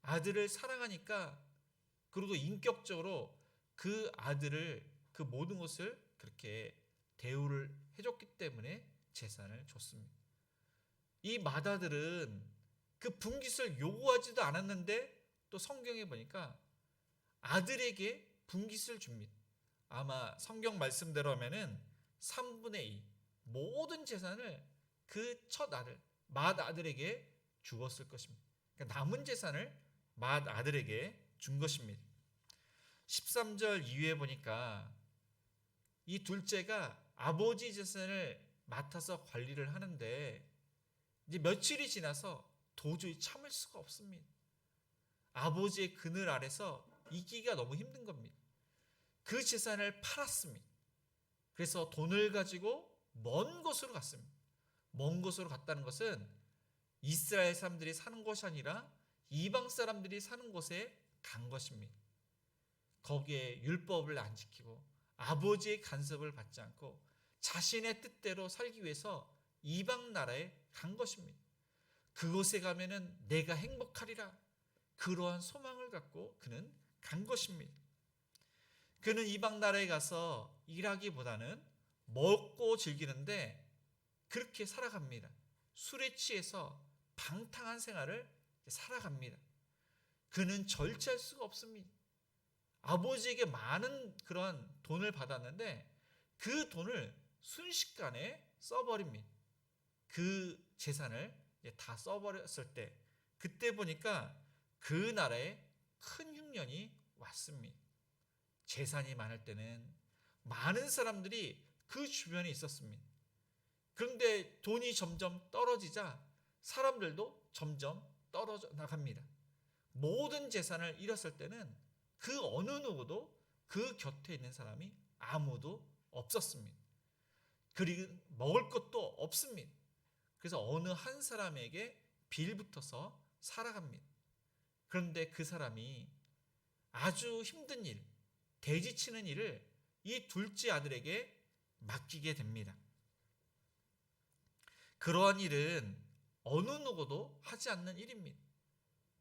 아들을 사랑하니까, 그리고 인격적으로 그 아들을 그 모든 것을 그렇게 대우를 해줬기 때문에 재산을 줬습니다. 이 맏아들은 그 분깃을 요구하지도 않았는데 또 성경에 보니까 아들에게 분깃을 줍니다. 아마 성경 말씀대로 하면은 3분의 2 모든 재산을 그 첫 아들 맏아들에게 주었을 것입니다. 그러니까 남은 재산을 맏아들에게 준 것입니다. 13절 이후에 보니까 이 둘째가 아버지 재산을 맡아서 관리를 하는데 이제 며칠이 지나서 도저히 참을 수가 없습니다. 아버지의 그늘 아래서 있기가 너무 힘든 겁니다. 그 재산을 팔았습니다. 그래서 돈을 가지고 먼 곳으로 갔습니다. 먼 곳으로 갔다는 것은 이스라엘 사람들이 사는 곳이 아니라 이방 사람들이 사는 곳에 간 것입니다. 거기에 율법을 안 지키고 아버지의 간섭을 받지 않고 자신의 뜻대로 살기 위해서 이방 나라에 간 것입니다. 그곳에 가면은 내가 행복하리라. 그러한 소망을 갖고 그는 간 것입니다. 그는 이방 나라에 가서 일하기보다는 먹고 즐기는데 그렇게 살아갑니다. 술에 취해서 방탕한 생활을 살아갑니다. 그는 절제할 수가 없습니다. 아버지에게 많은 그런 돈을 받았는데 그 돈을 순식간에 써버립니다. 그 재산을 다 써버렸을 때 그때 보니까 그 나라에 큰 흉년이 왔습니다. 재산이 많을 때는 많은 사람들이 그 주변에 있었습니다. 그런데 돈이 점점 떨어지자 사람들도 점점 떨어져 나갑니다. 모든 재산을 잃었을 때는 그 어느 누구도 그 곁에 있는 사람이 아무도 없었습니다. 그리고 먹을 것도 없습니다. 그래서 어느 한 사람에게 빌붙어서 살아갑니다. 그런데 그 사람이 아주 힘든 일, 돼지치는 일을 이 둘째 아들에게 맡기게 됩니다. 그러한 일은 어느 누구도 하지 않는 일입니다.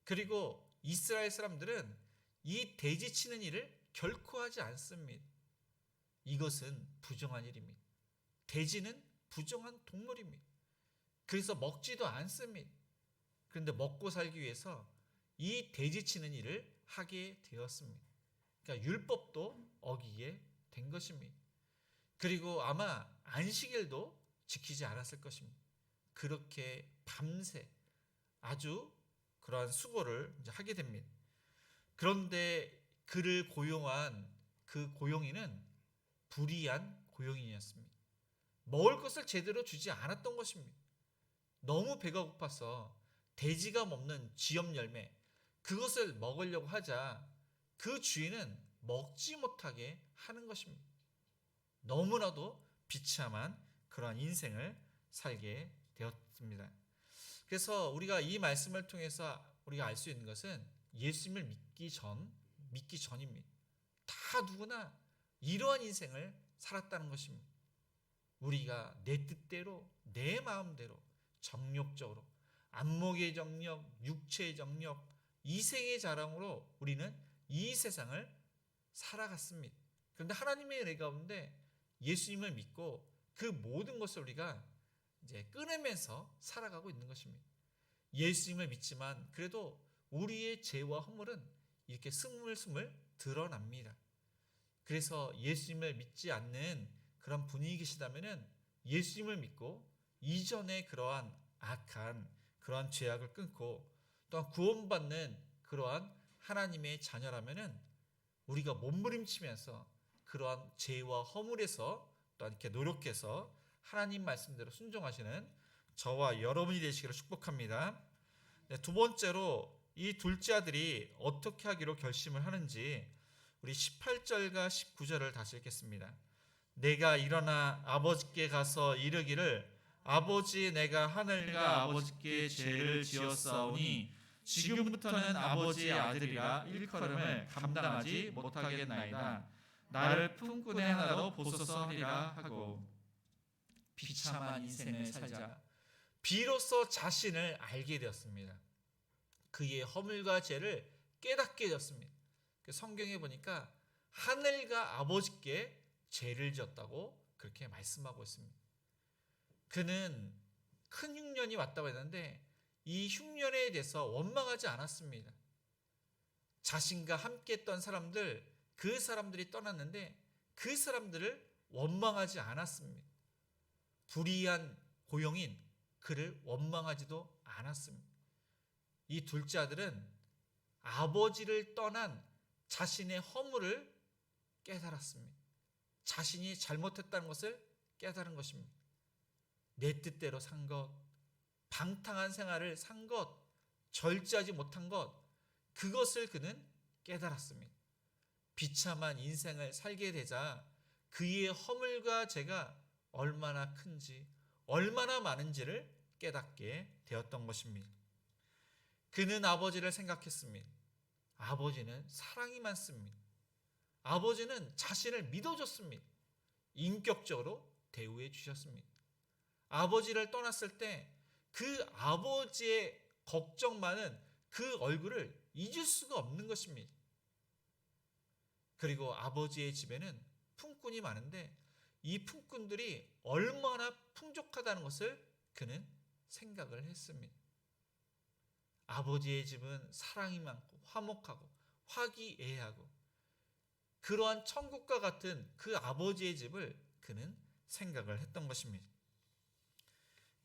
그리고 이스라엘 사람들은 이 돼지치는 일을 결코 하지 않습니다. 이것은 부정한 일입니다. 돼지는 부정한 동물입니다. 그래서 먹지도 않습니다. 그런데 먹고 살기 위해서 이 돼지치는 일을 하게 되었습니다. 그러니까 율법도 어기게 된 것입니다. 그리고 아마 안식일도 지키지 않았을 것입니다. 그렇게 밤새 아주 그러한 수고를 이제 하게 됩니다. 그런데 그를 고용한 그 고용인은 불의한 고용인이었습니다. 먹을 것을 제대로 주지 않았던 것입니다. 너무 배가 고파서 돼지가 먹는 쥐염 열매 그것을 먹으려고 하자 그 주인은 먹지 못하게 하는 것입니다. 너무나도 비참한 그러한 인생을 살게 되었습니다. 그래서 우리가 이 말씀을 통해서 우리가 알 수 있는 것은 예수님을 믿기 전입니다. 다 누구나 이러한 인생을 살았다는 것입니다. 우리가 내 뜻대로 내 마음대로 정욕적으로 안목의 정욕, 육체의 정욕, 이생의 자랑으로 우리는 이 세상을 살아갔습니다. 그런데 하나님의 은혜 가운데 예수님을 믿고 그 모든 것을 우리가 이제 끊으면서 살아가고 있는 것입니다. 예수님을 믿지만 그래도 우리의 죄와 허물은 이렇게 스물스물 드러납니다. 그래서 예수님을 믿지 않는 그런 분이 계시다면은 예수님을 믿고 이전에 그러한 악한 그러한 죄악을 끊고 또한 구원받는 그러한 하나님의 자녀라면은 우리가 몸부림치면서 그러한 죄와 허물에서 또 이렇게 노력해서 하나님 말씀대로 순종하시는 저와 여러분이 되시기를 축복합니다. 네, 두 번째로 이 둘째 아들이 어떻게 하기로 결심을 하는지 우리 18절과 19절을 다시 읽겠습니다. 내가 일어나 아버지께 가서 이르기를 아버지 내가 하늘과 아버지께 죄를 지었사오니 지금부터는 아버지의 아들이라 일컬음을 감당하지 못하겠나이다. 나를 품꾼의 하나로 보소서 하리라 하고 비참한 인생을 살자. 비로소 자신을 알게 되었습니다. 그의 허물과 죄를 깨닫게 되었습니다. 성경에 보니까 하늘과 아버지께 죄를 지었다고 그렇게 말씀하고 있습니다. 그는 큰 흉년이 왔다고 했는데 이 흉년에 대해서 원망하지 않았습니다. 자신과 함께 했던 사람들, 그 사람들이 떠났는데 그 사람들을 원망하지 않았습니다. 불의한 고용인 그를 원망하지도 않았습니다. 이 둘째 아들은 아버지를 떠난 자신의 허물을 깨달았습니다. 자신이 잘못했다는 것을 깨달은 것입니다. 내 뜻대로 산 것, 방탕한 생활을 산 것, 절제하지 못한 것, 그것을 그는 깨달았습니다. 비참한 인생을 살게 되자 그의 허물과 죄가 얼마나 큰지, 얼마나 많은지를 깨닫게 되었던 것입니다. 그는 아버지를 생각했습니다. 아버지는 사랑이 많습니다. 아버지는 자신을 믿어줬습니다. 인격적으로 대우해 주셨습니다. 아버지를 떠났을 때 그 아버지의 걱정 많은 그 얼굴을 잊을 수가 없는 것입니다. 그리고 아버지의 집에는 품꾼이 많은데 이 품꾼들이 얼마나 풍족하다는 것을 그는 생각을 했습니다. 아버지의 집은 사랑이 많고 화목하고 화기애애하고 그러한 천국과 같은 그 아버지의 집을 그는 생각을 했던 것입니다.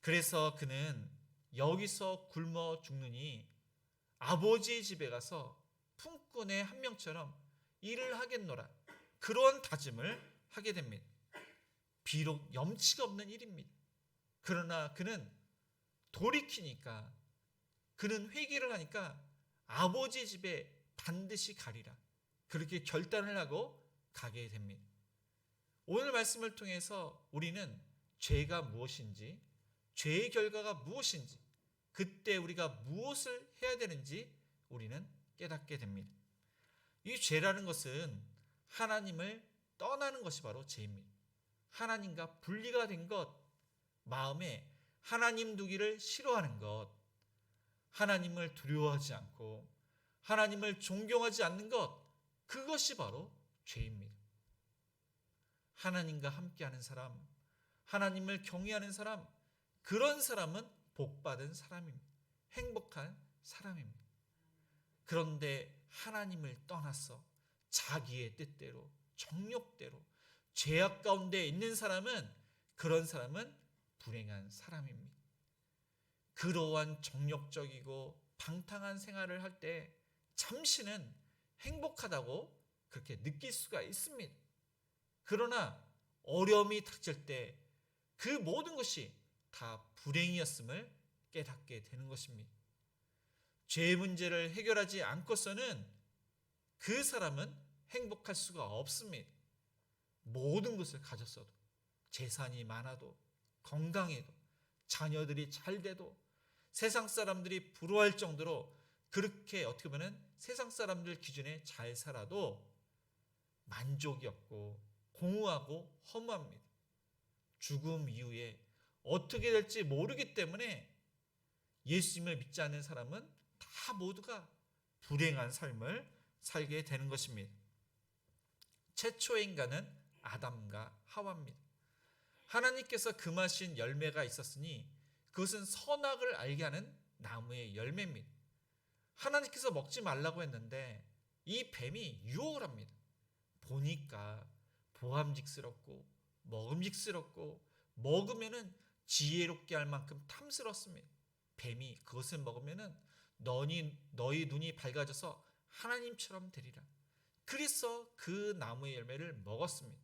그래서 그는 여기서 굶어 죽느니 아버지의 집에 가서 품꾼의 한 명처럼 일을 하겠노라, 그런 다짐을 하게 됩니다. 비록 염치가 없는 일입니다. 그러나 그는 돌이키니까, 그는 회개를 하니까 아버지 집에 반드시 가리라, 그렇게 결단을 하고 가게 됩니다. 오늘 말씀을 통해서 우리는 죄가 무엇인지, 죄의 결과가 무엇인지, 그때 우리가 무엇을 해야 되는지 우리는 깨닫게 됩니다. 이 죄라는 것은 하나님을 떠나는 것이 바로 죄입니다. 하나님과 분리가 된 것, 마음에 하나님 두기를 싫어하는 것, 하나님을 두려워하지 않고 하나님을 존경하지 않는 것, 그것이 바로 죄입니다. 하나님과 함께하는 사람, 하나님을 경외하는 사람, 그런 사람은 복받은 사람입니다. 행복한 사람입니다. 그런데 하나님을 떠나서 자기의 뜻대로, 정욕대로 죄악 가운데 있는 사람은, 그런 사람은 불행한 사람입니다. 그러한 정욕적이고 방탕한 생활을 할 때 잠시는 행복하다고 그렇게 느낄 수가 있습니다. 그러나 어려움이 닥칠 때 그 모든 것이 다 불행이었음을 깨닫게 되는 것입니다. 죄 문제를 해결하지 않고서는 그 사람은 행복할 수가 없습니다. 모든 것을 가졌어도, 재산이 많아도, 건강해도, 자녀들이 잘 돼도, 세상 사람들이 부러워할 정도로 그렇게 어떻게 보면 세상 사람들 기준에 잘 살아도 만족이 없고 공허하고 허무합니다. 죽음 이후에 어떻게 될지 모르기 때문에 예수님을 믿지 않는 사람은 다 모두가 불행한 삶을 살게 되는 것입니다. 최초의 인간은 아담과 하와입니다. 하나님께서 금하신 열매가 있었으니 그것은 선악을 알게 하는 나무의 열매입니다. 하나님께서 먹지 말라고 했는데 이 뱀이 유혹을 합니다. 보니까 보암직스럽고 먹음직스럽고 먹으면은 지혜롭게 할 만큼 탐스럽습니다. 뱀이 그것을 먹으면은 너희 눈이 밝아져서 하나님처럼 되리라. 그래서 그 나무의 열매를 먹었습니다.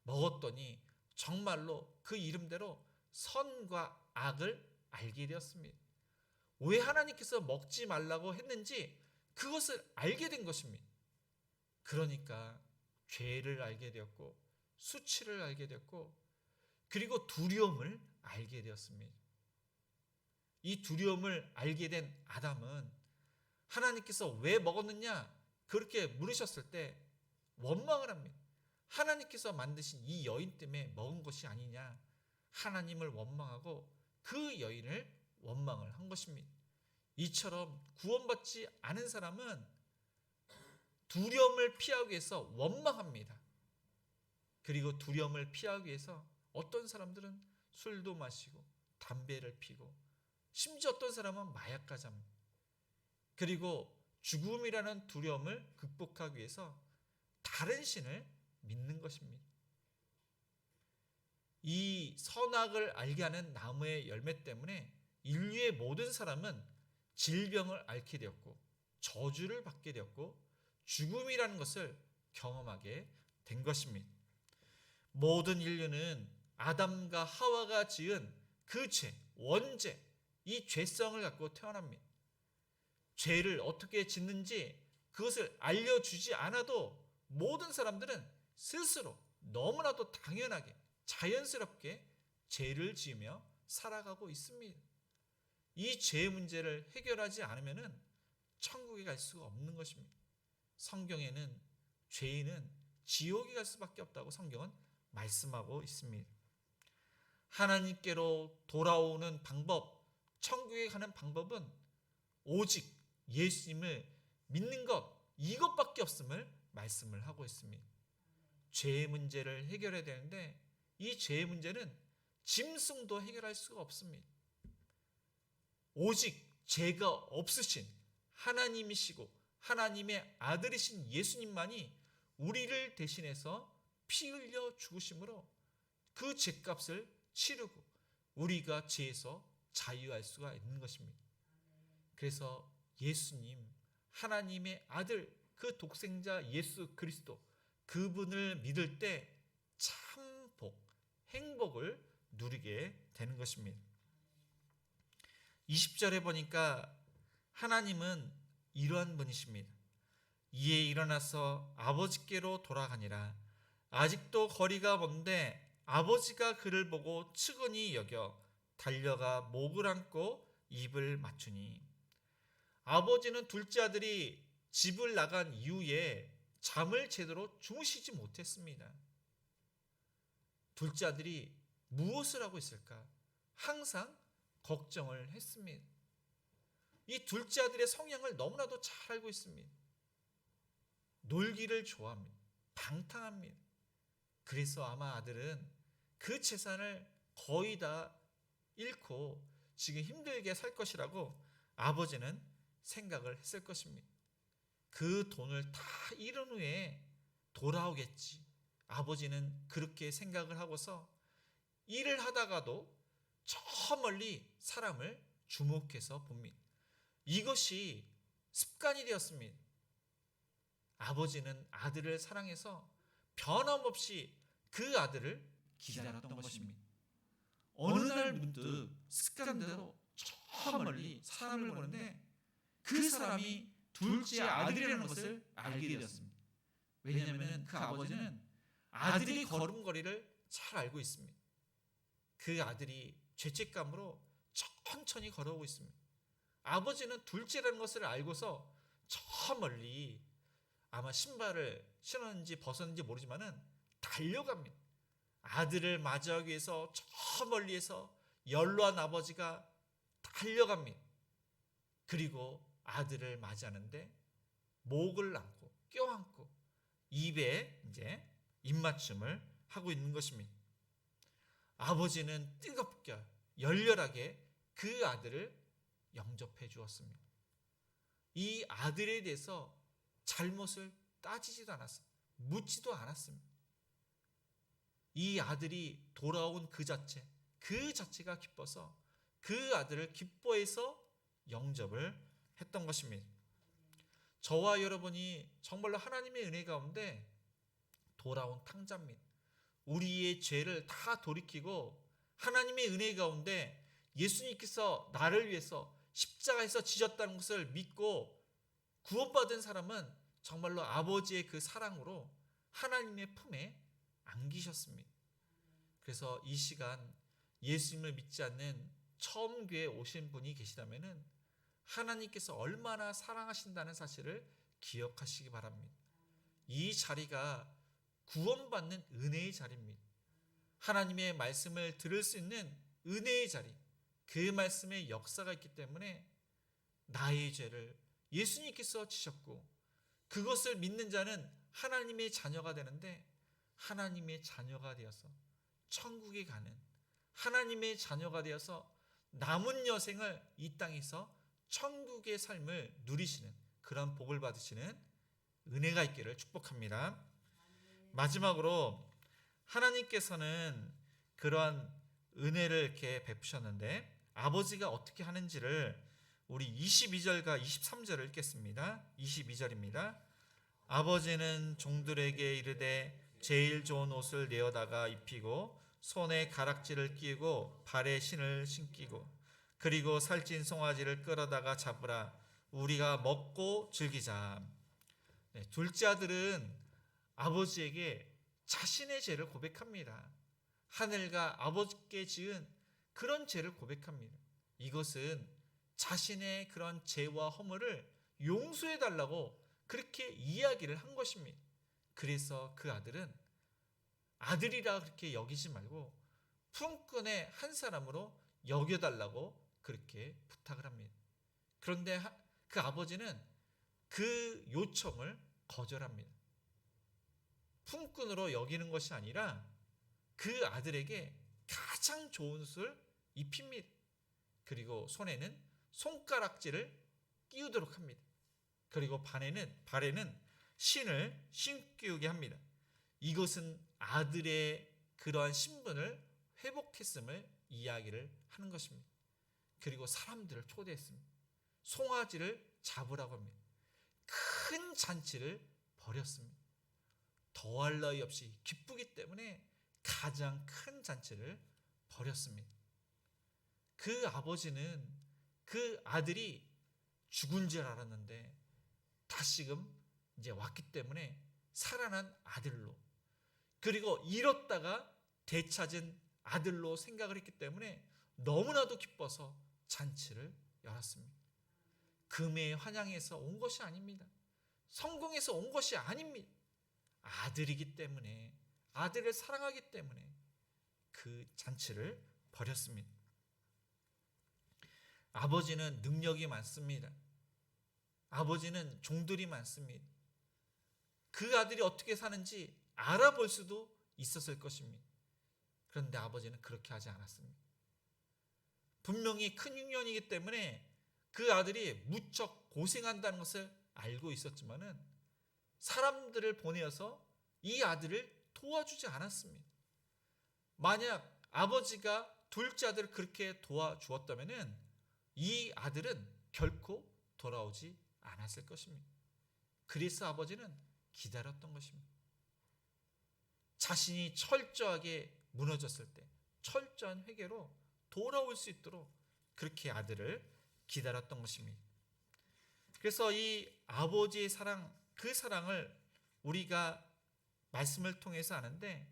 먹었더니 정말로 그 이름대로 선과 악을 알게 되었습니다. 왜 하나님께서 먹지 말라고 했는지 그것을 알게 된 것입니다. 그러니까 죄를 알게 되었고 수치를 알게 되었고 그리고 두려움을 알게 되었습니다. 이 두려움을 알게 된 아담은 하나님께서 왜 먹었느냐 그렇게 물으셨을 때 원망을 합니다. 하나님께서 만드신 이 여인 때문에 먹은 것이 아니냐. 하나님을 원망하고 그 여인을 원망을 한 것입니다. 이처럼 구원받지 않은 사람은 두려움을 피하기 위해서 원망합니다. 그리고 두려움을 피하기 위해서 어떤 사람들은 술도 마시고 담배를 피고 심지어 어떤 사람은 마약까지 합니다. 그리고 죽음이라는 두려움을 극복하기 위해서 다른 신을 믿는 것입니다. 이 선악을 알게 하는 나무의 열매 때문에 인류의 모든 사람은 질병을 앓게 되었고 저주를 받게 되었고 죽음이라는 것을 경험하게 된 것입니다. 모든 인류는 아담과 하와가 지은 그 죄, 원죄, 이 죄성을 갖고 태어납니다. 죄를 어떻게 짓는지 그것을 알려주지 않아도 모든 사람들은 스스로 너무나도 당연하게 자연스럽게 죄를 지으며 살아가고 있습니다. 이 죄의 문제를 해결하지 않으면 천국에 갈 수가 없는 것입니다. 성경에는 죄인은 지옥에 갈 수밖에 없다고 성경은 말씀하고 있습니다. 하나님께로 돌아오는 방법, 천국에 가는 방법은 오직 예수님을 믿는 것, 이것밖에 없음을 말씀을 하고 있습니다. 죄의 문제를 해결해야 되는데 이 죄의 문제는 짐승도 해결할 수가 없습니다. 오직 죄가 없으신 하나님이시고 하나님의 아들이신 예수님만이 우리를 대신해서 피 흘려 죽으심으로 그 죄값을 치르고 우리가 죄에서 자유할 수가 있는 것입니다. 그래서 예수님, 하나님의 아들, 그 독생자 예수 그리스도, 그분을 믿을 때 참 복, 행복을 누리게 되는 것입니다. 20절에 보니까 하나님은 이러한 분이십니다. 이에 일어나서 아버지께로 돌아가니라. 아직도 거리가 먼데 아버지가 그를 보고 측은히 여겨 달려가 목을 안고 입을 맞추니. 아버지는 둘째 아들이 집을 나간 이후에 잠을 제대로 주무시지 못했습니다. 둘째 아들이 무엇을 하고 있을까? 항상 걱정을 했습니다. 이 둘째 아들의 성향을 너무나도 잘 알고 있습니다. 놀기를 좋아합니다. 방탕합니다. 그래서 아마 아들은 그 재산을 거의 다 잃고 지금 힘들게 살 것이라고 아버지는 생각을 했을 것입니다. 그 돈을 다 잃은 후에 돌아오겠지. 아버지는 그렇게 생각을 하고서 일을 하다가도 저 멀리 사람을 주목해서 봅니다. 이것이 습관이 되었습니다. 아버지는 아들을 사랑해서 변함없이 그 아들을 기다렸던 것입니다. 어느 날 문득 습관대로 저 멀리 사람을 보는데 그 사람이 둘째 아들이라는 것을 알게 되었습니다. 왜냐하면 그 아버지는 아들이 걸음걸이를 잘 알고 있습니다. 그 아들이 죄책감으로 천천히 걸어오고 있습니다. 아버지는 둘째라는 것을 알고서 저 멀리 아마 신발을 신었는지 벗었는지 모르지만은 달려갑니다. 아들을 맞이하기 위해서 저 멀리에서 연로한 아버지가 달려갑니다. 그리고 아들을 맞이하는데 목을 안고 껴안고 입에 이제 입맞춤을 하고 있는 것입니다. 아버지는 뜨겁게 열렬하게 그 아들을 영접해 주었습니다. 이 아들에 대해서 잘못을 따지지도 않았습니다. 묻지도 않았습니다. 이 아들이 돌아온 그 자체가 기뻐서 그 아들을 기뻐해서 영접을 했던 것입니다. 저와 여러분이 정말로 하나님의 은혜 가운데 돌아온 탕자입니다. 우리의 죄를 다 돌이키고 하나님의 은혜 가운데 예수님께서 나를 위해서 십자가에서 지셨다는 것을 믿고 구원받은 사람은 정말로 아버지의 그 사랑으로 하나님의 품에 안기셨습니다. 그래서 이 시간 예수님을 믿지 않는 처음 교회에 오신 분이 계시다면 하나님께서 얼마나 사랑하신다는 사실을 기억하시기 바랍니다. 이 자리가 구원받는 은혜의 자리입니다. 하나님의 말씀을 들을 수 있는 은혜의 자리, 그 말씀의 역사가 있기 때문에 나의 죄를 예수님께서 지셨고 그것을 믿는 자는 하나님의 자녀가 되는데 하나님의 자녀가 되어서 천국에 가는, 하나님의 자녀가 되어서 남은 여생을 이 땅에서 천국의 삶을 누리시는 그런 복을 받으시는 은혜가 있기를 축복합니다. 마지막으로 하나님께서는 그러한 은혜를 이렇게 베푸셨는데 아버지가 어떻게 하는지를 우리 22절과 23절을 읽겠습니다. 22절입니다. 아버지는 종들에게 이르되 제일 좋은 옷을 내어다가 입히고 손에 가락지를 끼우고 발에 신을 신기고 그리고 살찐 송아지를 끌어다가 잡으라. 우리가 먹고 즐기자. 둘째 아들은 아버지에게 자신의 죄를 고백합니다. 하늘과 아버지께 지은 그런 죄를 고백합니다. 이것은 자신의 그런 죄와 허물을 용서해 달라고 그렇게 이야기를 한 것입니다. 그래서 그 아들은 아들이라 그렇게 여기지 말고 품꾼의 한 사람으로 여겨달라고 그렇게 부탁을 합니다. 그런데 그 아버지는 그 요청을 거절합니다. 품꾼으로 여기는 것이 아니라 그 아들에게 가장 좋은 옷을 입힙니다. 그리고 손에는 손가락질을 끼우도록 합니다. 그리고 발에는 신을 신기우게 합니다. 이것은 아들의 그러한 신분을 회복했음을 이야기를 하는 것입니다. 그리고 사람들을 초대했습니다. 송아지를 잡으라고 합니다. 큰 잔치를 벌였습니다. 더할 나위 없이 기쁘기 때문에 가장 큰 잔치를 벌였습니다. 그 아버지는 그 아들이 죽은 줄 알았는데 다시금 이제 왔기 때문에 살아난 아들로, 그리고 잃었다가 되찾은 아들로 생각을 했기 때문에 너무나도 기뻐서 잔치를 열었습니다. 금의 환영에서 온 것이 아닙니다. 성공해서 온 것이 아닙니다. 아들이기 때문에, 아들을 사랑하기 때문에 그 잔치를 벌였습니다. 아버지는 능력이 많습니다. 아버지는 종들이 많습니다. 그 아들이 어떻게 사는지 알아볼 수도 있었을 것입니다. 그런데 아버지는 그렇게 하지 않았습니다. 분명히 큰 흉년이기 때문에 그 아들이 무척 고생한다는 것을 알고 있었지만은 사람들을 보내어서 이 아들을 도와주지 않았습니다. 만약 아버지가 둘째 아들을 그렇게 도와주었다면은 이 아들은 결코 돌아오지 않았을 것입니다. 그래서 아버지는 기다렸던 것입니다. 자신이 철저하게 무너졌을 때 철저한 회개로 돌아올 수 있도록 그렇게 아들을 기다렸던 것입니다. 그래서 이 아버지의 사랑, 그 사랑을 우리가 말씀을 통해서 아는데,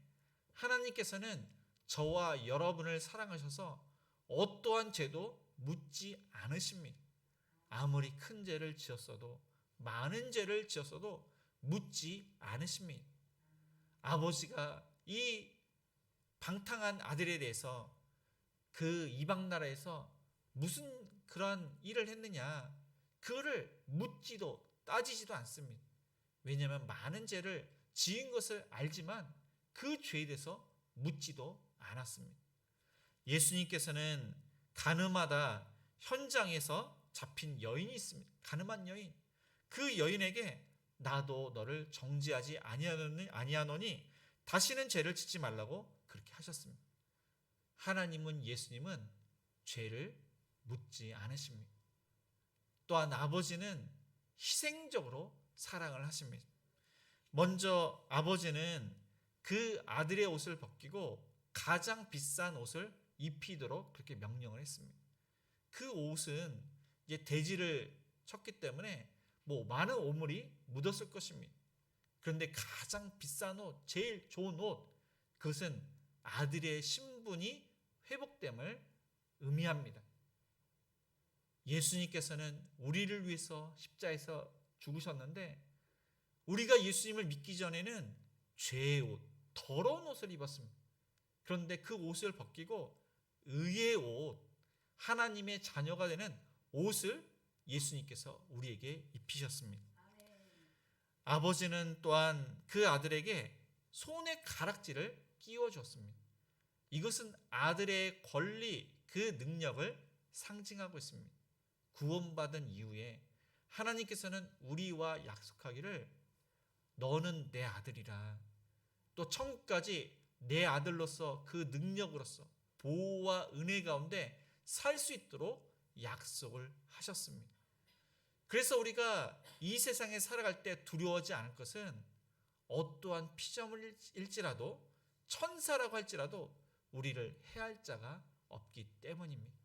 하나님께서는 저와 여러분을 사랑하셔서 어떠한 죄도 묻지 않으십니다. 아무리 큰 죄를 지었어도, 많은 죄를 지었어도 묻지 않으십니다. 아버지가 이 방탕한 아들에 대해서 그 이방 나라에서 무슨 그런 일을 했느냐, 그거를 묻지도 따지지도 않습니다. 왜냐하면 많은 죄를 지은 것을 알지만 그 죄에 대해서 묻지도 않았습니다. 예수님께서는 가늠하다 현장에서 잡힌 여인이 있습니다. 가늠한 여인. 그 여인에게 나도 너를 정죄하지 아니하노니 다시는 죄를 짓지 말라고 그렇게 하셨습니다. 하나님은, 예수님은 죄를 묻지 않으십니다. 또한 아버지는 희생적으로 사랑을 하십니다. 먼저 아버지는 그 아들의 옷을 벗기고 가장 비싼 옷을 입히도록 그렇게 명령을 했습니다. 그 옷은 이제 대지를 쳤기 때문에 많은 오물이 묻었을 것입니다. 그런데 가장 비싼 옷, 제일 좋은 옷, 그것은 아들의 신분이 회복됨을 의미합니다. 예수님께서는 우리를 위해서 십자에서 죽으셨는데 우리가 예수님을 믿기 전에는 죄의 옷, 더러운 옷을 입었습니다. 그런데 그 옷을 벗기고 의의 옷, 하나님의 자녀가 되는 옷을 예수님께서 우리에게 입히셨습니다. 아버지는 또한 그 아들에게 손에 가락지를 끼워 주었습니다. 이것은 아들의 권리, 그 능력을 상징하고 있습니다. 구원받은 이후에 하나님께서는 우리와 약속하기를 너는 내 아들이라, 또 천국까지 내 아들로서 그 능력으로서 보호와 은혜 가운데 살 수 있도록 약속을 하셨습니다. 그래서 우리가 이 세상에 살아갈 때 두려워하지 않을 것은 어떠한 피조물일지라도 천사라고 할지라도 우리를 해할 자가 없기 때문입니다.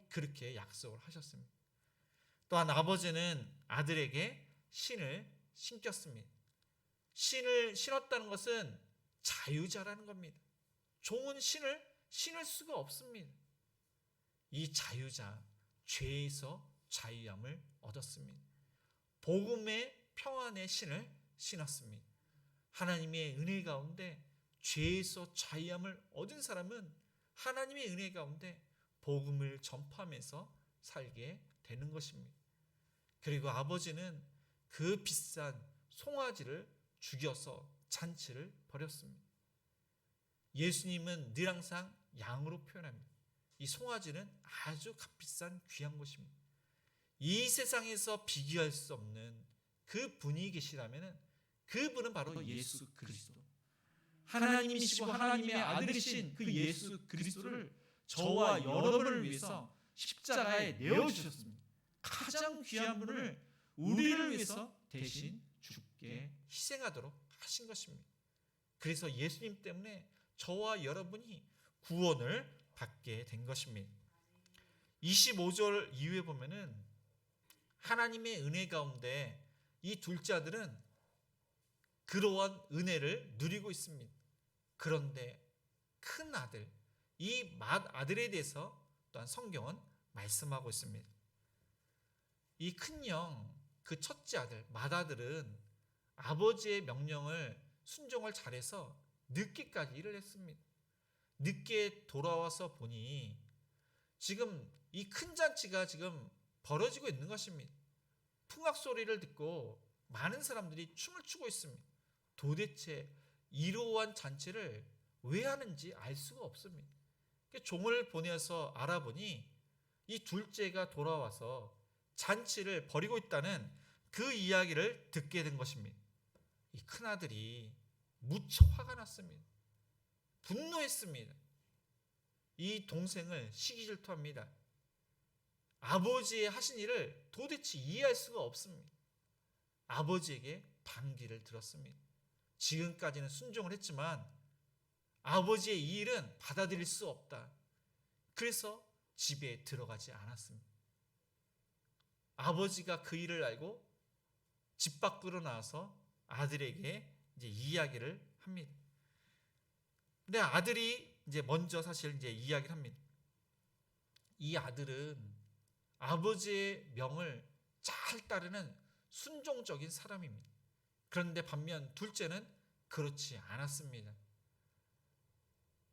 그렇게 약속을 하셨습니다. 또한 아버지는 아들에게 신을 신겼습니다. 신을 신었다는 것은 자유자라는 겁니다. 종은 신을 신을 수가 없습니다. 이 자유자, 죄에서 자유함을 얻었습니다. 복음의 평안의 신을 신었습니다. 하나님의 은혜 가운데 죄에서 자유함을 얻은 사람은 하나님의 은혜 가운데 복음을 전파하면서 살게 되는 것입니다. 그리고 아버지는 그 비싼 송아지를 죽여서 잔치를 벌였습니다. 예수님은 늘 항상 양으로 표현합니다. 이 송아지는 아주 값비싼 귀한 것입니다. 이 세상에서 비교할 수 없는 그 분이 계시다면 그분은 바로 예수 그리스도, 하나님이시고 하나님의 아들이신 그 예수 그리스도를 저와 여러분을 위해서 십자가에 내어주셨습니다. 가장 귀한 분을 우리를 위해서 대신 죽게 희생하도록 하신 것입니다. 그래서 예수님 때문에 저와 여러분이 구원을 받게 된 것입니다. 25절 이후에 보면은 하나님의 은혜 가운데 이 둘째 아들은 그러한 은혜를 누리고 있습니다. 그런데 큰 아들, 이 맏아들에 대해서 또한 성경은 말씀하고 있습니다. 이 큰형, 그 첫째 아들, 맏아들은 아버지의 명령을 순종을 잘해서 늦게까지 일을 했습니다. 늦게 돌아와서 보니 지금 이 큰 잔치가 지금 벌어지고 있는 것입니다. 풍악 소리를 듣고 많은 사람들이 춤을 추고 있습니다. 도대체 이러한 잔치를 왜 하는지 알 수가 없습니다. 종을 보내서 알아보니 이 둘째가 돌아와서 잔치를 벌이고 있다는 그 이야기를 듣게 된 것입니다. 이 큰아들이 무척 화가 났습니다. 분노했습니다. 이 동생을 시기질투합니다. 아버지의 하신 일을 도대체 이해할 수가 없습니다. 아버지에게 반기를 들었습니다. 지금까지는 순종을 했지만 아버지의 이 일은 받아들일 수 없다. 그래서 집에 들어가지 않았습니다. 아버지가 그 일을 알고 집 밖으로 나와서 아들에게 이제 이야기를 합니다. 근데 아들이 이제 먼저 사실 이제 이야기를 합니다. 이 아들은 아버지의 명을 잘 따르는 순종적인 사람입니다. 그런데 반면 둘째는 그렇지 않았습니다.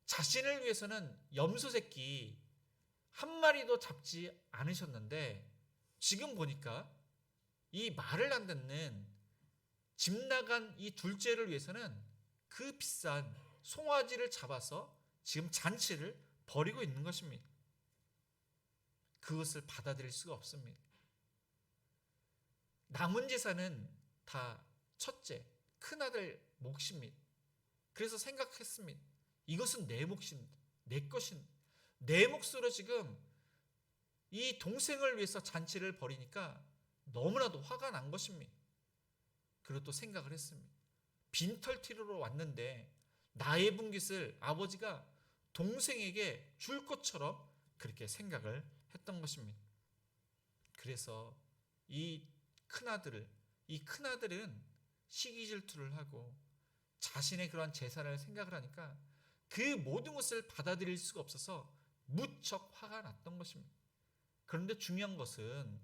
자신을 위해서는 염소 새끼 한 마리도 잡지 않으셨는데 지금 보니까 이 말을 안 듣는 집 나간 이 둘째를 위해서는 그 비싼 송아지를 잡아서 지금 잔치를 벌이고 있는 것입니다. 그것을 받아들일 수가 없습니다. 남은 재산은 다 첫째, 큰아들 몫입니다. 그래서 생각했습니다. 이것은 내 몫입니다. 내 것입니다. 내 몫으로 지금 이 동생을 위해서 잔치를 벌이니까 너무나도 화가 난 것입니다. 그리고 또 생각을 했습니다. 빈털티로 왔는데 나의 분깃을 아버지가 동생에게 줄 것처럼 그렇게 생각을 했던 것입니다. 그래서 이 큰아들은 시기 질투를 하고 자신의 그러한 재산을 생각을 하니까 그 모든 것을 받아들일 수가 없어서 무척 화가 났던 것입니다. 그런데 중요한 것은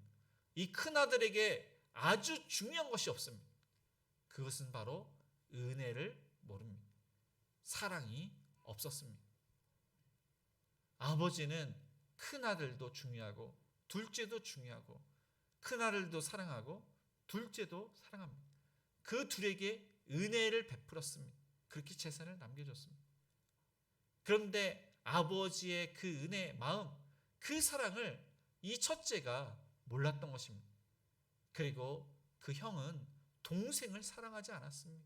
이 큰아들에게 아주 중요한 것이 없습니다. 그것은 바로 은혜를 모릅니다. 사랑이 없었습니다. 아버지는 큰아들도 중요하고 둘째도 중요하고 큰아들도 사랑하고 둘째도 사랑합니다. 그 둘에게 은혜를 베풀었습니다. 그렇게 재산을 남겨줬습니다. 그런데 아버지의 그 은혜, 마음, 그 사랑을 이 첫째가 몰랐던 것입니다. 그리고 그 형은 동생을 사랑하지 않았습니다.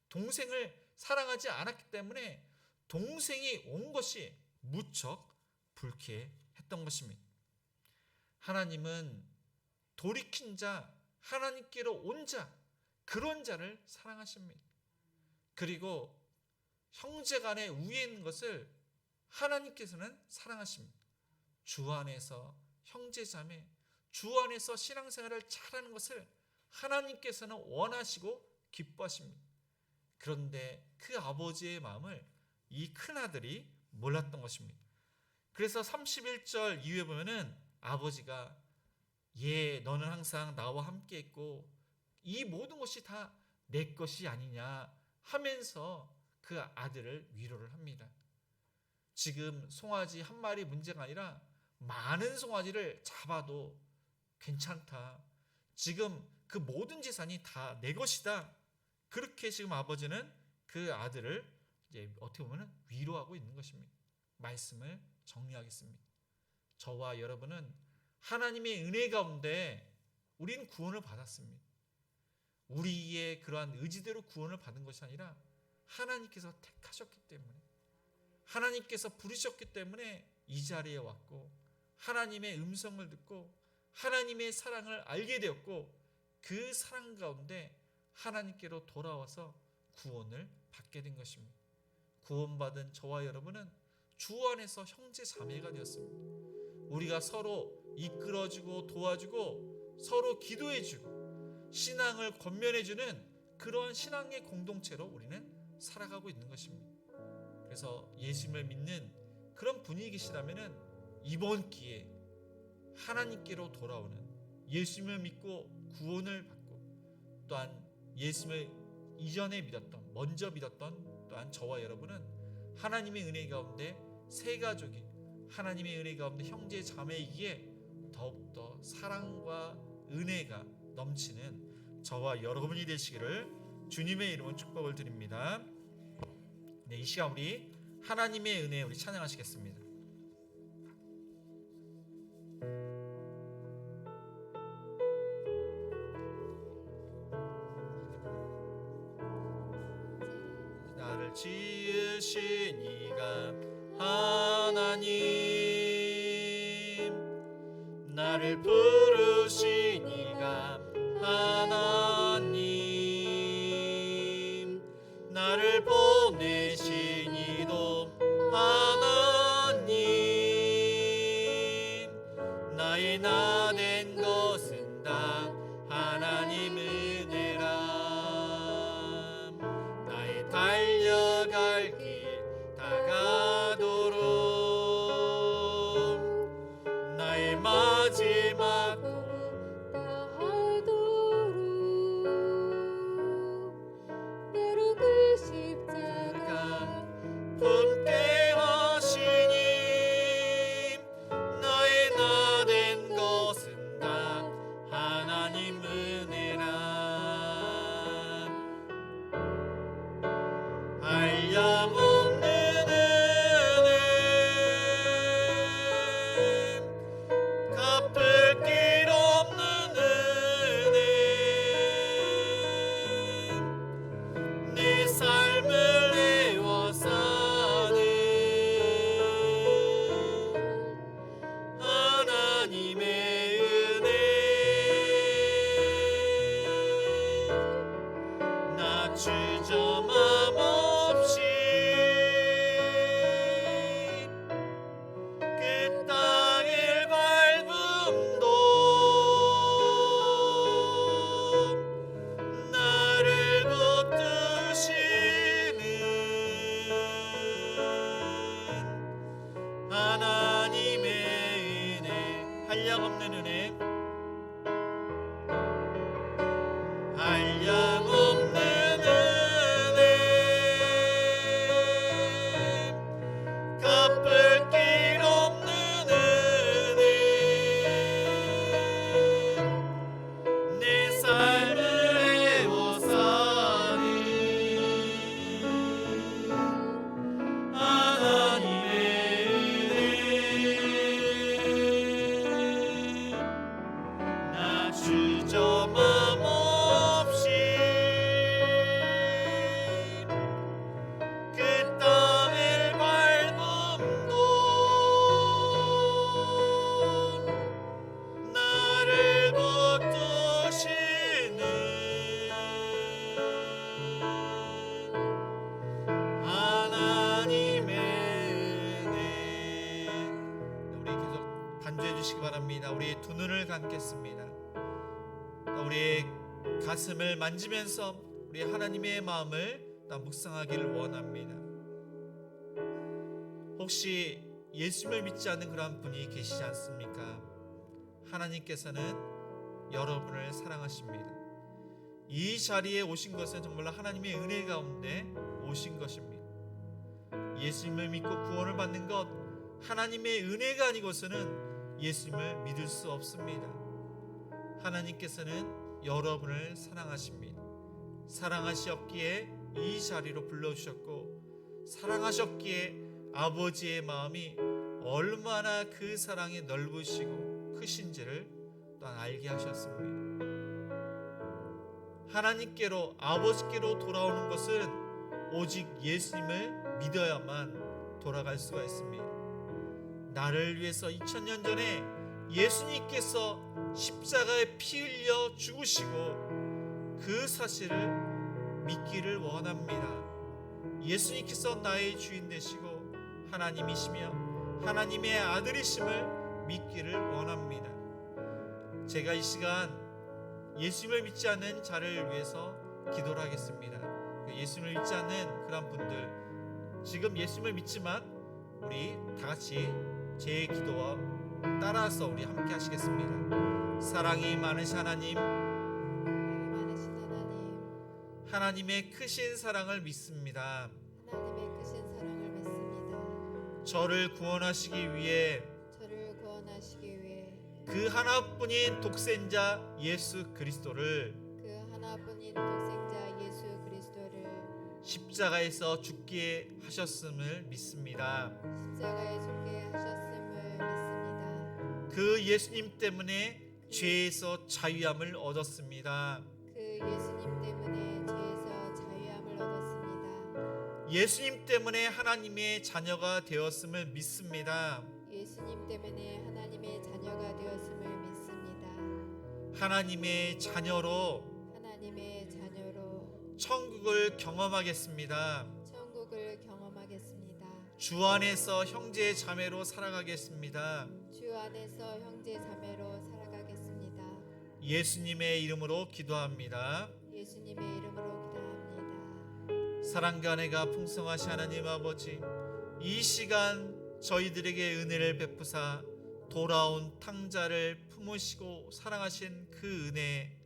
동생을 사랑하지 않았기 때문에 동생이 온 것이 무척 불쾌했던 것입니다. 하나님은 돌이킨 자, 하나님께로 온 자, 그런 자를 사랑하십니다. 그리고 형제 간의 우애 있는 것을 하나님께서는 사랑하십니다. 주 안에서 형제 자매, 주 안에서 신앙생활을 잘하는 것을 하나님께서는 원하시고 기뻐하십니다. 그런데 그 아버지의 마음을 이 큰아들이 몰랐던 것입니다. 그래서 31절 이후에 보면은 아버지가 너는 항상 나와 함께 있고 이 모든 것이 다 내 것이 아니냐 하면서 그 아들을 위로를 합니다. 지금 송아지 한 마리 문제가 아니라 많은 송아지를 잡아도 괜찮다. 지금 그 모든 재산이 다 내 것이다. 그렇게 지금 아버지는 그 아들을 이제 어떻게 보면 위로하고 있는 것입니다. 말씀을 정리하겠습니다. 저와 여러분은 하나님의 은혜 가운데 우리는 구원을 받았습니다. 우리의 그러한 의지대로 구원을 받은 것이 아니라 하나님께서 택하셨기 때문에, 하나님께서 부르셨기 때문에 이 자리에 왔고 하나님의 음성을 듣고 하나님의 사랑을 알게 되었고 그 사랑 가운데 하나님께로 돌아와서 구원을 받게 된 것입니다. 구원받은 저와 여러분은 주 안에서 형제 자매가 되었습니다. 우리가 서로 이끌어주고 도와주고 서로 기도해주고 신앙을 권면해주는 그러한 신앙의 공동체로 우리는 살아가고 있는 것입니다. 그래서 예수님을 믿는 그런 분위기시라면 이번 기회에 하나님께로 돌아오는, 예수님을 믿고 구원을 받고 또한 예수님을 이전에 믿었던, 먼저 믿었던 또한 저와 여러분은 하나님의 은혜 가운데 새 가족이, 하나님의 은혜 가운데 형제 자매이기에 더욱더 사랑과 은혜가 넘치는 저와 여러분이 되시기를 주님의 이름으로 축복을 드립니다. 네, 이 시간 우리 하나님의 은혜 우리 찬양하시겠습니다. 나를 지으신 이가 하나님, 나를 부르신 이가 하나님, 나를 보내신 이도 하나님, 나의 나 된 것은 다 하나님 은혜라. 나의 달려갈 길 다가도록 나의 마지막 다하도록 나로 그 십자가 품게 하시니 나의 나 된 것은 다 하나님 은혜라. 한량없는 원합니다. 우리의 두 눈을 감겠습니다. 우리의 가슴을 만지면서 우리 하나님의 마음을 묵상하기를 원합니다. 혹시 예수님을 믿지 않는 그런 분이 계시지 않습니까? 하나님께서는 여러분을 사랑하십니다. 이 자리에 오신 것은 정말로 하나님의 은혜 가운데 오신 것입니다. 예수님을 믿고 구원을 받는 것, 하나님의 은혜가 아니고서는 예수님을 믿을 수 없습니다. 하나님께서는 여러분을 사랑하십니다. 사랑하셨기에 이 자리로 불러주셨고, 사랑하셨기에 아버지의 마음이 얼마나 그 사랑이 넓으시고 크신지를 또한 알게 하셨습니다. 하나님께로, 아버지께로 돌아오는 것은 오직 예수님을 믿어야만 돌아갈 수가 있습니다. 나를 위해서 2000년 전에 예수님께서 십자가에 피 흘려 죽으시고 그 사실을 믿기를 원합니다. 예수님께서 나의 주인 되시고 하나님이시며 하나님의 아들이심을 믿기를 원합니다. 제가 이 시간 예수님을 믿지 않는 자를 위해서 기도를 하겠습니다. 예수님을 믿지 않는 그런 분들, 지금 예수님을 믿지만 우리 다 같이 제 기도와 따라서 우리 함께 하시겠습니다. 사랑이 많으신 하나님, 하나님의 크신 사랑을 믿습니다. 하나님의 크신 사랑을 믿습니다. 저를 구원하시기 위해 그 하나뿐인 독생자 예수 그리스도를 십자가에서 죽게 하셨음을 믿습니다. 그 예수님 때문에 죄에서 자유함을 얻었습니다. 예수님 때문에 하나님의 자녀가 되었음을 믿습니다. 하나님의 자녀로 천국을 경험하겠습니다. 주 안에서 형제 자매로 살아가겠습니다. 예수님의 이름으로 기도합니다. 사랑과 은혜가 풍성하신 하나님 아버지, 이 시간 저희들에게 은혜를 베푸사 돌아온 탕자를 품으시고 사랑하신 그 은혜,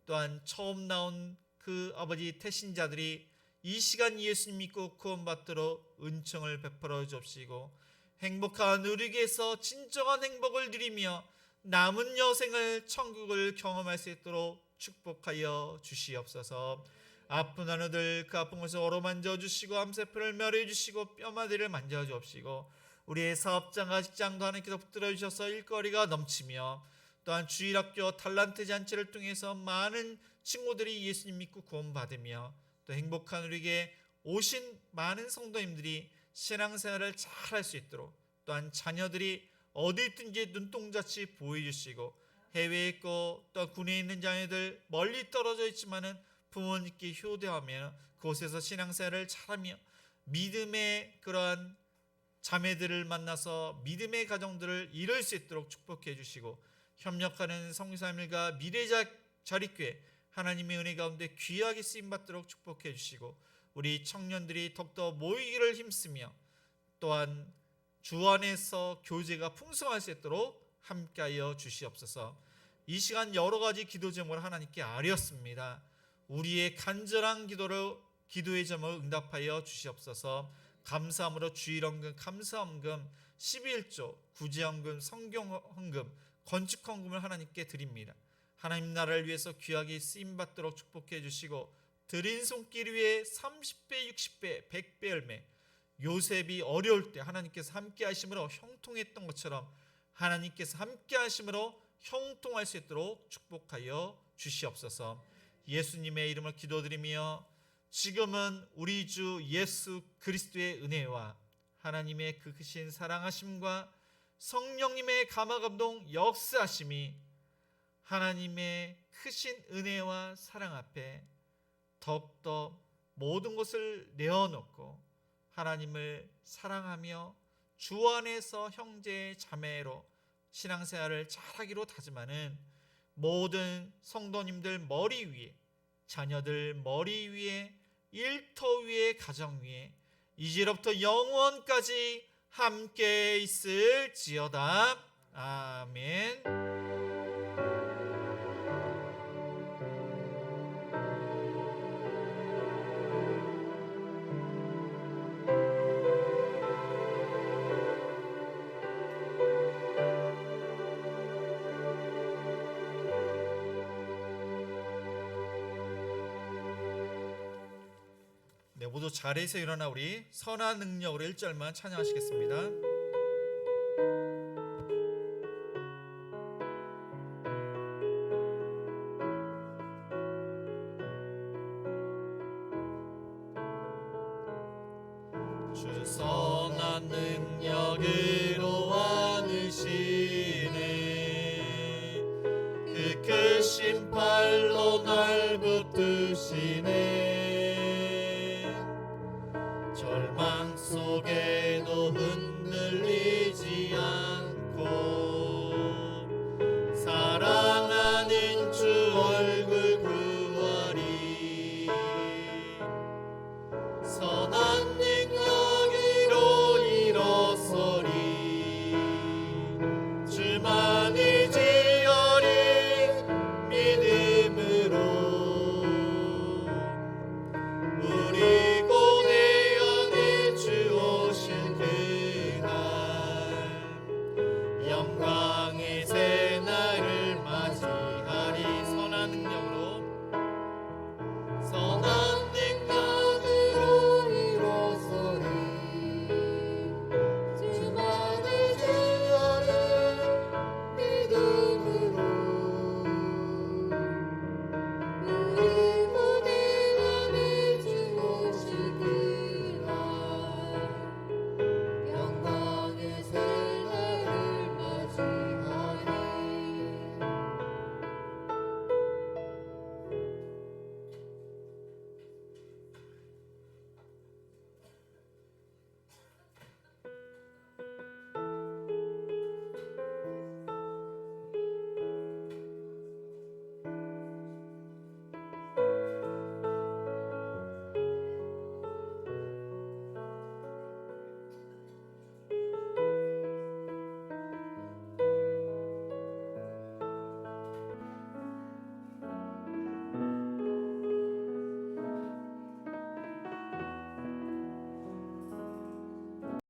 또한 처음 나온 그 아버지 태신자들이 이 시간 예수님 믿고 구원받도록 은총을 베풀어 주옵시고, 행복한 우리에게서 진정한 행복을 누리며 남은 여생을 천국을 경험할 수 있도록 축복하여 주시옵소서. 아픈 하늘들 그 아픈 곳을 어루만져 주시고 암세포를 멸해 주시고 뼈마디를 만져 주옵시고, 우리의 사업장과 직장도 하나님께서 붙들어 주셔서 일거리가 넘치며, 또한 주일학교 탈란트 잔치를 통해서 많은 친구들이 예수님 믿고 구원받으며, 또 행복한 우리에게 오신 많은 성도님들이 신앙생활을 잘 할 수 있도록, 또한 자녀들이 어디 있든지 눈동자치 보여주시고, 해외에 있고 또 군에 있는 자녀들 멀리 떨어져 있지만은 부모님께 효도하며 그곳에서 신앙생활을 잘하며 믿음의 그러한 자매들을 만나서 믿음의 가정들을 이룰 수 있도록 축복해 주시고, 협력하는 성삼일과 미래자 자립교회 하나님의 은혜 가운데 귀하게 쓰임받도록 축복해 주시고, 우리 청년들이 더욱더 모이기를 힘쓰며 또한 주 안에서 교제가 풍성할 수 있도록 함께하여 주시옵소서. 이 시간 여러 가지 기도 제목을 하나님께 아뢰었습니다. 우리의 간절한 기도의 제목을 응답하여 주시옵소서. 감사함으로 주일헌금, 감사헌금, 11조, 구제헌금, 성경헌금, 건축헌금을 하나님께 드립니다. 하나님 나라를 위해서 귀하게 쓰임받도록 축복해 주시고, 드린 손길 위에 30배, 60배, 100배 열매, 요셉이 어려울 때 하나님께서 함께 하심으로 형통했던 것처럼 하나님께서 함께 하심으로 형통할 수 있도록 축복하여 주시옵소서. 예수님의 이름을 기도드리며, 지금은 우리 주 예수 그리스도의 은혜와 하나님의 그 크신 사랑하심과 성령님의 감화감동 역사하심이 하나님의 크신 은혜와 사랑 앞에 더욱더 모든 것을 내어놓고 하나님을 사랑하며 주 안에서 형제 자매로 신앙생활을 잘하기로 다짐하는 모든 성도님들 머리 위에, 자녀들 머리 위에, 일터 위에, 가정 위에 이제로부터 영원까지 함께 있을지어다. 아멘. 네, 모두 자리에서 일어나 우리 선한 능력으로 1절만 찬양하시겠습니다. 주 선한 능력으로 와으시네 그 크신 팔로 날 붙드시네 절망 속에도